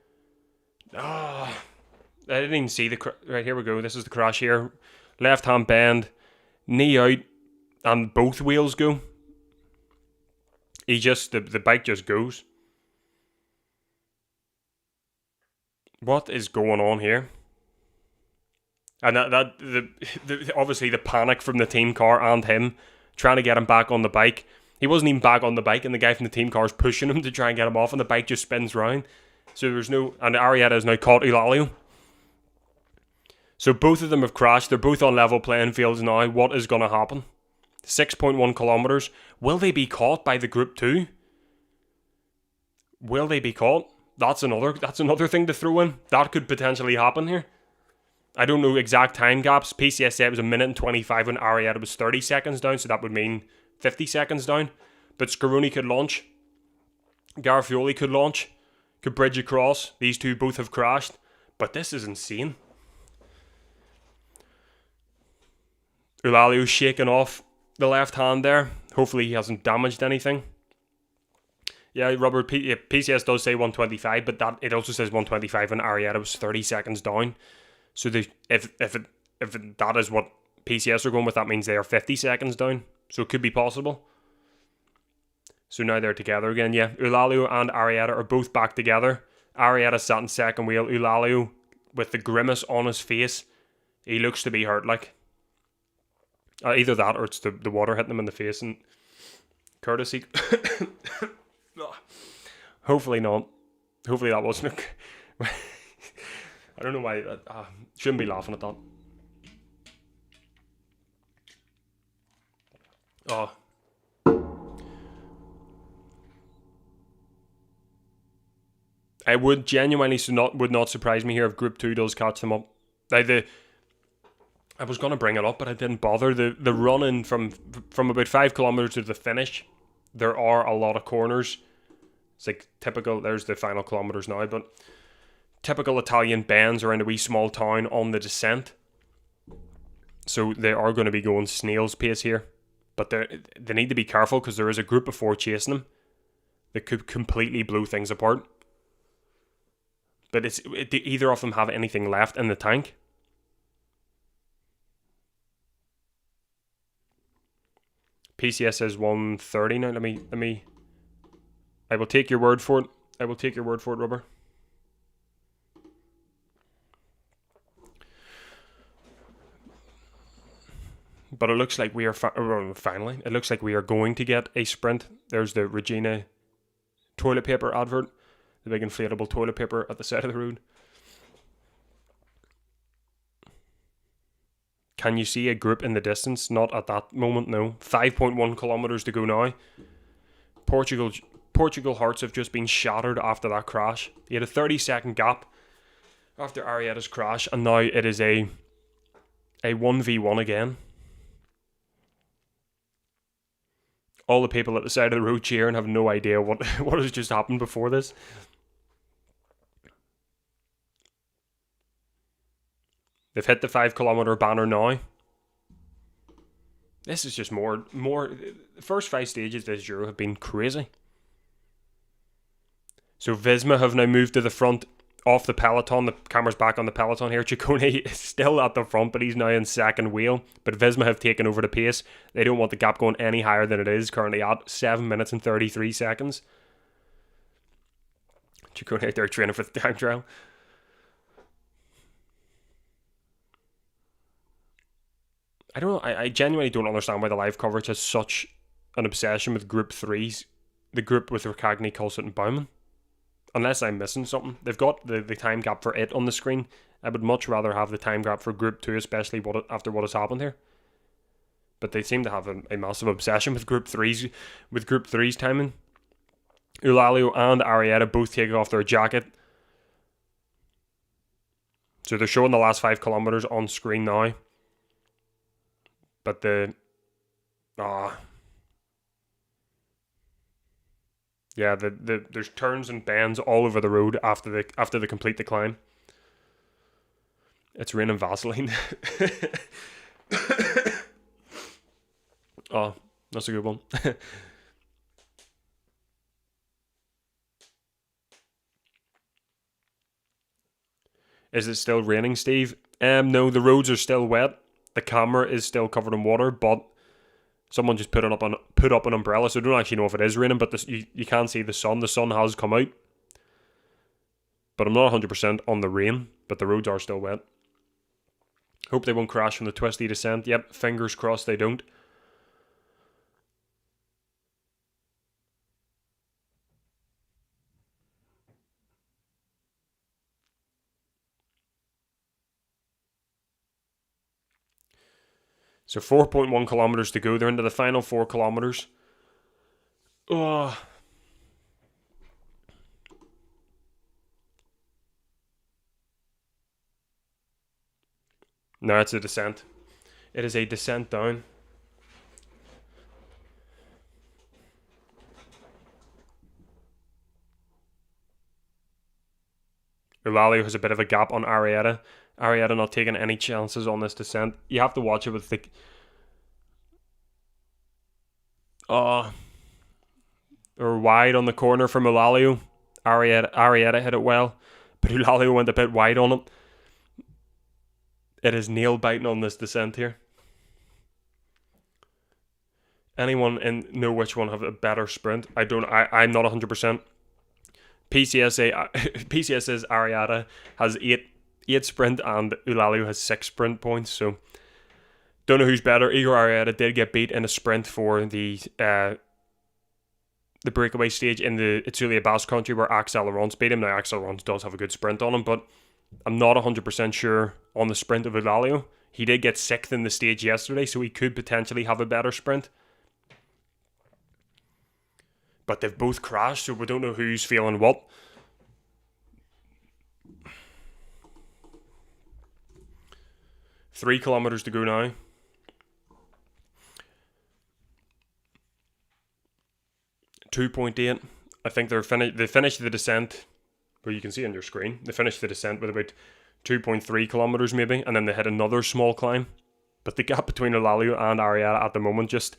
Speaker 1: I didn't even see the. Right, here we go. This is the crash here. Left hand bend, knee out, and both wheels go. The bike just goes. What is going on here? And obviously the panic from the team car and him trying to get him back on the bike. He wasn't even back on the bike, and the guy from the team car is pushing him to try and get him off, and the bike just spins round. So there's no. And Arrieta has now caught Eulalio. So both of them have crashed. They're both on level playing fields now. What is going to happen? 6.1 kilometers. Will they be caught by the group 2? Will they be caught? That's another thing to throw in. That could potentially happen here. I don't know exact time gaps. PCS said it was 1:25 when Arietta was 30 seconds down, so that would mean 50 seconds down. But Scaroni could launch. Garfioli could launch. Could bridge across. These two both have crashed. But this is insane. Eulalio's shaking off the left hand there. Hopefully he hasn't damaged anything. Yeah, Robert, PCS does say 1:25, but that it also says 1:25 when Arietta was 30 seconds down. So if that is what PCS are going with, that means they are 50 seconds down. So it could be possible. So now they're together again. Yeah, Eulalio and Arietta are both back together. Arietta sat in second wheel. Eulalio, with the grimace on his face, he looks to be hurt. Like either that or it's the water hitting him in the face. And courtesy. Hopefully not. Hopefully that wasn't. I don't know why. Shouldn't be laughing at that. Oh. I would genuinely would not surprise me here if Group 2 does catch them up. Now I was going to bring it up, but I didn't bother. The running from about 5 kilometers to the finish, there are a lot of corners. It's like typical. There's the final kilometers now, but typical Italian bends around a wee small town on the descent. So they are going to be going snail's pace here, but they need to be careful because there is a group of 4 chasing them that could completely blow things apart. But do either of them have anything left in the tank? PCS says 1:30 now. Let me. I will take your word for it. I will take your word for it, Rubber. But it looks like we are finally. It looks like we are going to get a sprint. There's the Regina toilet paper advert. The big inflatable toilet paper at the side of the road. Can you see a group in the distance? Not at that moment, no. 5.1 kilometers to go now. Portugal hearts have just been shattered after that crash. He had a 30-second gap after Arietta's crash, and now it is a 1v1 again. All the people at the side of the road cheering have no idea what has just happened before this. They've hit the 5 kilometer banner now. This is just more. The first 5 stages of this Giro have been crazy. So Visma have now moved to the front off the peloton. The camera's back on the peloton here. Ciccone is still at the front, but he's now in second wheel. But Visma have taken over the pace. They don't want the gap going any higher than it is currently at 7 minutes and 33 seconds. Ciccone out there training for the time trial. I don't know. I genuinely don't understand why the live coverage has such an obsession with Group 3s. The group with Ricagni, Colsett and Baumann. Unless I'm missing something. They've got the time gap for it on the screen. I would much rather have the time gap for Group 2, especially after what has happened here. But they seem to have a massive obsession with Group 3's timing. Eulalio and Arietta both take off their jacket. So they're showing the last 5 kilometers on screen now. But yeah, there's turns and bends all over the road after they complete the climb. It's raining Vaseline. Oh, that's a good one. Is it still raining, Steve? No, the roads are still wet. The camera is still covered in water, but someone just put up an umbrella, so I don't actually know if it is raining, but you can see the sun. The sun has come out. But I'm not 100% on the rain, but the roads are still wet. Hope they won't crash from the twisty descent. Yep, fingers crossed they don't. So 4.1 kilometers to go. They're into the final 4 kilometers. Oh. No, it's a descent. It is a descent down. Eulalia has a bit of a gap on Arietta. Arietta not taking any chances on this descent. You have to watch it with the... or wide on the corner from Eulalia. Arietta hit it well, but Eulalia went a bit wide on it. It is nail biting on this descent here. Anyone know which one have a better sprint? I'm not 100%. PCS's Arietta has eight sprint and Eulalia has 6 sprint points. So don't know who's better. Igor Arietta did get beat in a sprint for the breakaway stage in the Itzulia Basque Country where Axel Laurence beat him. Now Axel Laurence does have a good sprint on him, but I'm not 100% sure on the sprint of Eulalia. He did get 6th in the stage yesterday, so he could potentially have a better sprint. But they've both crashed, so we don't know who's feeling what. Three kilometers to go now. .8. I think they finished the descent. Well, you can see on your screen. They finished the descent with about 2.3 kilometers maybe, and then they hit another small climb. But the gap between Eulalia and Arietta at the moment, just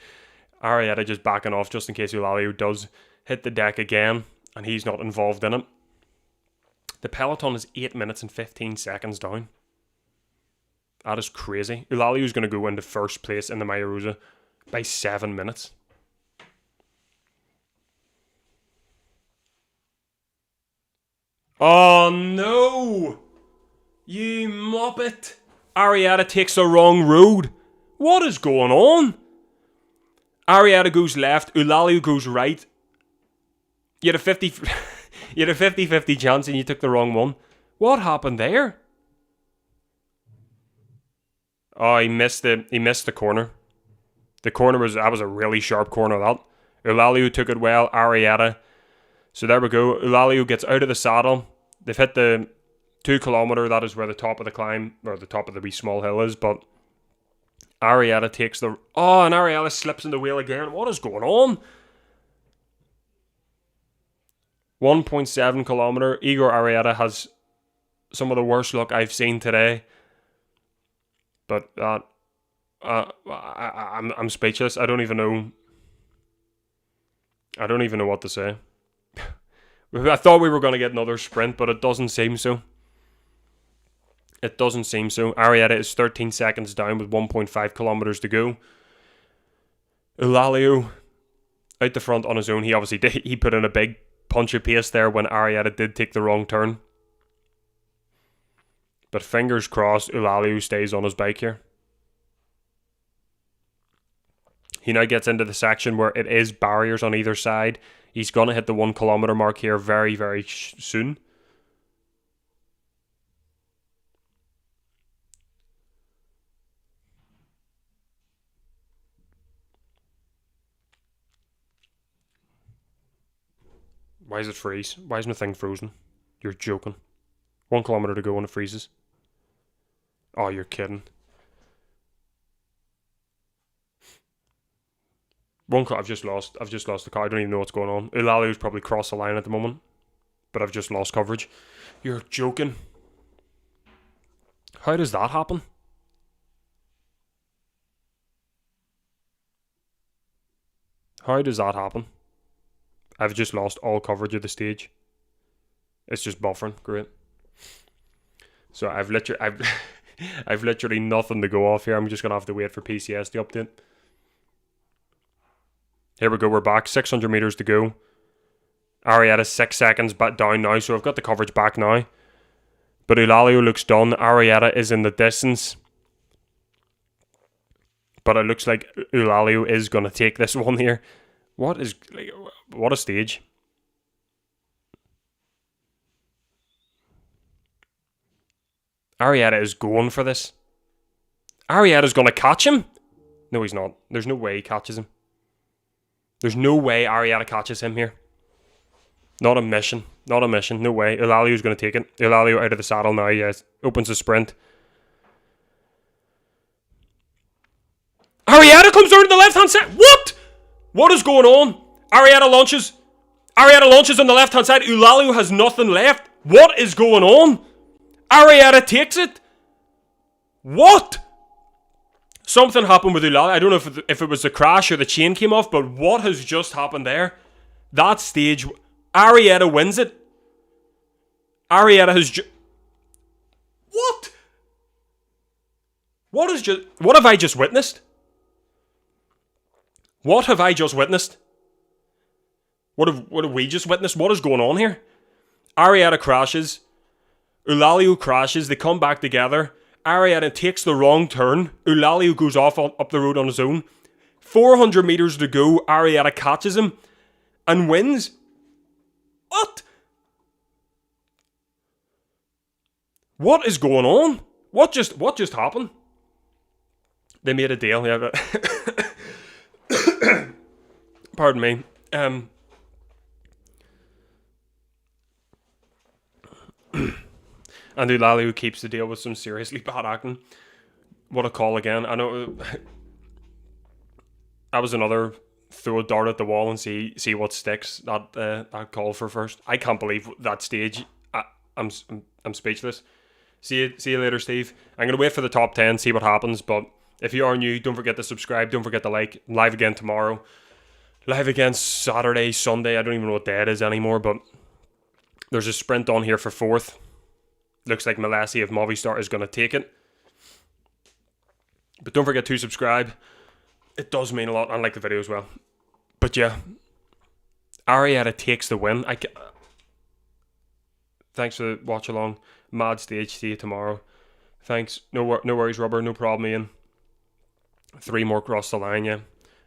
Speaker 1: Arietta just backing off just in case Eulalia does hit the deck again and he's not involved in it. The peloton is 8 minutes and 15 seconds down. That is crazy. Eulalia is going to go into first place in the Maya Rosa by 7 minutes. Oh no! You muppet! Arietta takes the wrong road. What is going on? Arietta goes left, Eulalia goes right. You had a 50-50 chance and you took the wrong one. What happened there? Oh, he missed the corner. The corner was a really sharp corner, that. Eulalia took it well, Arietta. So there we go. Eulalia gets out of the saddle. They've hit the 2 kilometer. That is where the top of the climb, or the top of the wee small hill is. But Arietta takes the... Oh, and Arietta slips in the wheel again. What is going on? 1.7 kilometer. Igor Arietta has some of the worst luck I've seen today. But I'm speechless. I don't even know what to say. I thought we were going to get another sprint, but it doesn't seem so. Arietta is 13 seconds down with 1.5 kilometers to go. Eulalia out the front on his own. He obviously did. He put in a big punch of pace there when Arietta did take the wrong turn. But fingers crossed, Eulalia stays on his bike here. He now gets into the section where it is barriers on either side. He's going to hit the 1 kilometer mark here very, very soon. Why does it freeze? Why isn't the thing frozen? You're joking. 1 kilometer to go and it freezes. Oh, you're kidding. I've just lost the car. I don't even know what's going on. Eulalia's probably crossed the line at the moment, but I've just lost coverage. You're joking. How does that happen? How does that happen? I've just lost all coverage of the stage. It's just buffering. Great. So I've literally nothing to go off here. I'm just gonna have to wait for PCS to update. Here we go, we're back. 600 meters to go. Arietta 6 seconds back down now, so I've got the coverage back now. But Eulalia looks done. Arietta is in the distance. But it looks like Eulalia is going to take this one here. What a stage. Arietta is going for this. Arietta's going to catch him. No, he's not. There's no way he catches him. There's no way Arietta catches him here. Not a mission. No way. Eulalia's going to take it. Eulalia out of the saddle now. Yes. Opens the sprint. Arrieta comes down to the left-hand side. What? What is going on? Arrieta launches on the left-hand side. Eulalia has nothing left. What is going on? Arrieta takes it. What? Something happened with Eulalia. I don't know if it was the crash or the chain came off, but what has just happened there? That stage, Arrieta wins it. Arrieta has what? What have I just witnessed? What have I just witnessed? What have we just witnessed? What is going on here? Arrieta crashes. Eulalia crashes. They come back together. Arrieta takes the wrong turn. Eulalia goes off up the road on his own. 400 meters to go. Arrieta catches him and wins. What? What is going on? What just happened? They made a deal, yeah, but pardon me. And Eulalia keeps the deal with some seriously bad acting. What a call again. I know that was another throw a dart at the wall and see what sticks. That call for first. I can't believe that stage. I'm speechless. See you later, Steve. I'm going to wait for the top 10, see what happens. But if you are new, don't forget to subscribe. Don't forget to like. Live again tomorrow. Live again Saturday, Sunday. I don't even know what day it is anymore. But there's a sprint on here for 4th. Looks like Malassi of Movistar is going to take it. But don't forget to subscribe. It does mean a lot. And like the video as well. But yeah. Arrieta takes the win. Thanks for the watch along. Mad stage. See you tomorrow. Thanks. No worries, Rubber. No problem, Ian. 3 more cross the line, yeah.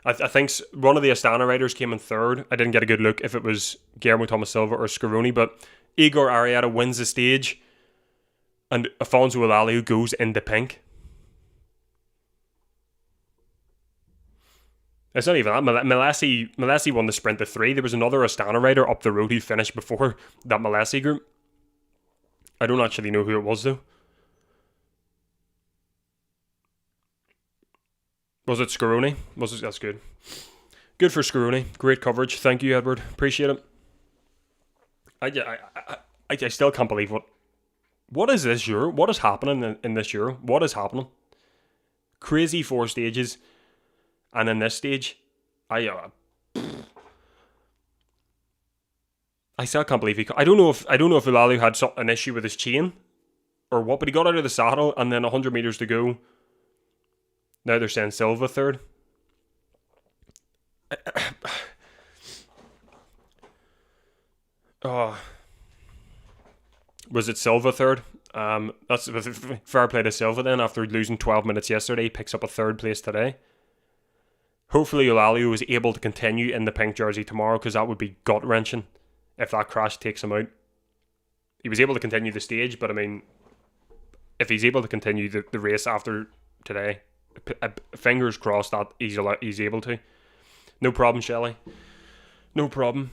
Speaker 1: I think one of the Astana riders came in 3rd. I didn't get a good look if it was Guillermo Thomas Silva or Scaroni, but Igor Arrieta wins the stage and Afonso Eulalia goes into pink. It's not even that. Malassi won the sprint to 3. There was another Astana rider up the road who finished before that Malassi group. I don't actually know who it was though. Was it Scaroni? That's good. Good for Scaroni. Great coverage. Thank you, Edward. Appreciate it. I still can't believe what is this Euro? What is happening in this Euro? What is happening? Crazy 4 stages, and in this stage, I still can't believe I don't know if Eulalia had an issue with his chain or what, but he got out of the saddle and then 100 meters to go. Now they're saying Silva 3rd. Was it Silva 3rd? That's fair play to Silva then. After losing 12 minutes yesterday, he picks up a 3rd place today. Hopefully Eulalia was able to continue in the pink jersey tomorrow, because that would be gut-wrenching if that crash takes him out. He was able to continue the stage, but I mean, if he's able to continue the race after today, fingers crossed that he's able to. No problem, Shelley. No problem.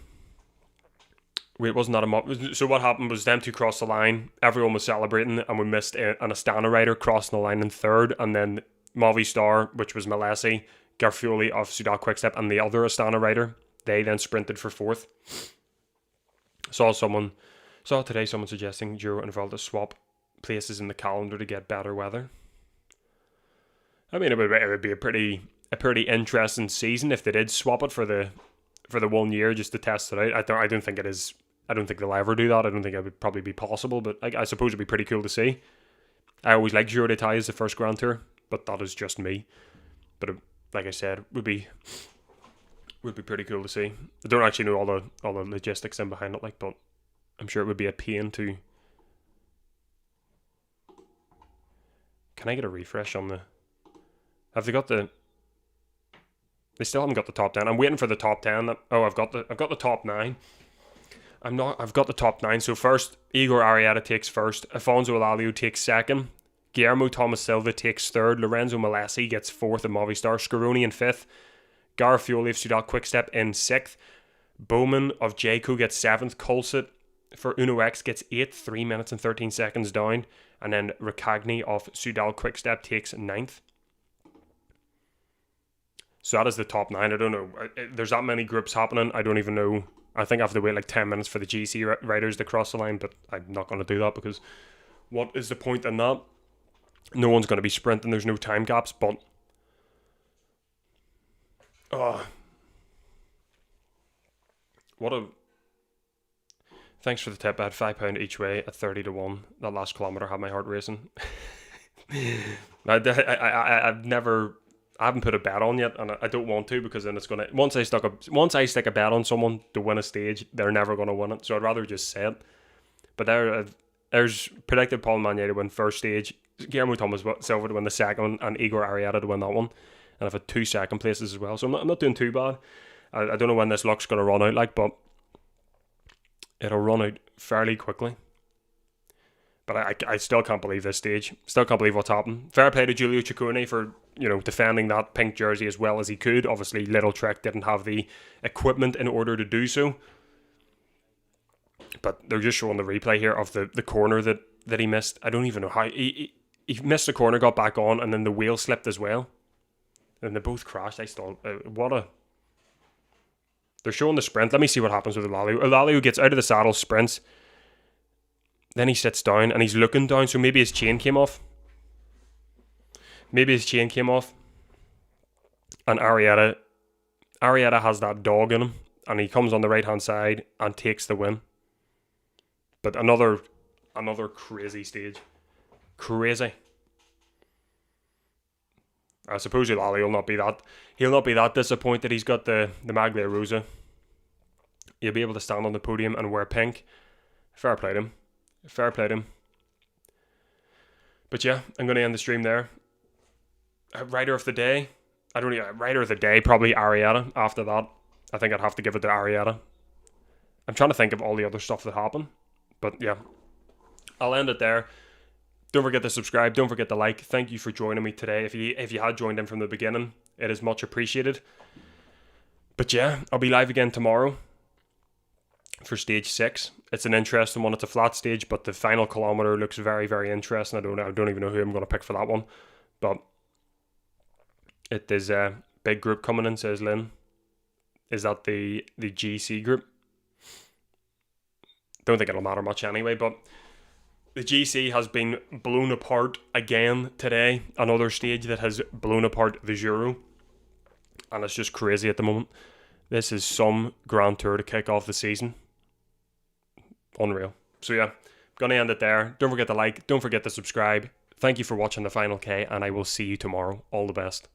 Speaker 1: Wait, wasn't that a mob? So what happened was them 2 crossed the line. Everyone was celebrating, and we missed an Astana rider crossing the line in 3rd, and then Movistar, which was Malassi, Garfioli of Soudal Quickstep, and the other Astana rider, they then sprinted for 4th. Saw today someone suggesting Giro and Vuelta swap places in the calendar to get better weather. I mean, it would be a pretty interesting season if they did swap it for the 1 year just to test it out. I don't think it is. I don't think they'll ever do that. I don't think it would probably be possible, but I suppose it'd be pretty cool to see. I always like Giro d'Italia as the first Grand Tour, but that is just me. But like I said, would be pretty cool to see. I don't actually know all the logistics in behind it, but I'm sure it would be a pain to. Can I get a refresh on the? Have they got the? They still haven't got the top 10. I'm waiting for the top 10. Oh, I've got the top 9. I've got the top 9. So first, Igor Arrieta takes 1st. Afonso Eulalia takes 2nd. Guillermo Thomas Silva takes 3rd. Lorenzo Malassi gets 4th at Movistar. Scaroni in 5th. Garfioli of Soudal Quickstep in 6th. Bowman of Jayco gets 7th. Colset for Uno X gets 8th. 3 minutes and 13 seconds down. And then Ricagni of Soudal Quickstep takes 9th. So that is the top 9. I don't know. There's that many groups happening. I don't even know. I think I have to wait like 10 minutes for the GC riders to cross the line, but I'm not going to do that because what is the point in that? No one's going to be sprinting. There's no time gaps, but what a... Thanks for the tip. I had £5 each way at 30-1. That last kilometre had my heart racing. I've never... I haven't put a bet on yet, and I don't want to because then it's gonna. Once I stick a bet on someone to win a stage, they're never gonna win it. So I'd rather just say it. But there's predicted Paul Magnier to win first stage, Guillermo Thomas Silva to win the second, and Igor Arrieta to win that one. And I've had 2 second places as well, so I'm not doing too bad. I don't know when this luck's gonna run out like, but it'll run out fairly quickly. But I still can't believe this stage. Still can't believe what's happened. Fair play to Giulio Ciccone for, defending that pink jersey as well as he could. Obviously, Little Trek didn't have the equipment in order to do so. But they're just showing the replay here of the corner that he missed. I don't even know how. He missed the corner, got back on, and then the wheel slipped as well. And they both crashed. They're showing the sprint. Let me see what happens with Eulalia. Eulalia gets out of the saddle, sprints. Then he sits down and he's looking down, so maybe his chain came off. And Arrieta has that dog in him, and he comes on the right hand side and takes the win. But another crazy stage. Crazy. I suppose Eulalia will not be that. He'll not be that disappointed. He's got the Maglia Rosa. He'll be able to stand on the podium and wear pink. Fair play to him. But yeah, I'm going to end the stream there. Rider of the day. Rider of the day, probably Arrieta. After that, I think I'd have to give it to Arrieta. I'm trying to think of all the other stuff that happened. But yeah, I'll end it there. Don't forget to subscribe. Don't forget to like. Thank you for joining me today. If you had joined in from the beginning, it is much appreciated. But yeah, I'll be live again tomorrow for stage 6. It's an interesting one. It's a flat stage, but the final kilometre looks very, very interesting. I don't even know who I'm going to pick for that one. But it is a big group coming in, says Lynn. Is that the GC group? Don't think it'll matter much anyway, but the GC has been blown apart again today. Another stage that has blown apart the Giro. And it's just crazy at the moment. This is some Grand Tour to kick off the season. Unreal. So yeah, I'm going to end it there. Don't forget to like. Don't forget to subscribe. Thank you for watching The Final K, and I will see you tomorrow. All the best.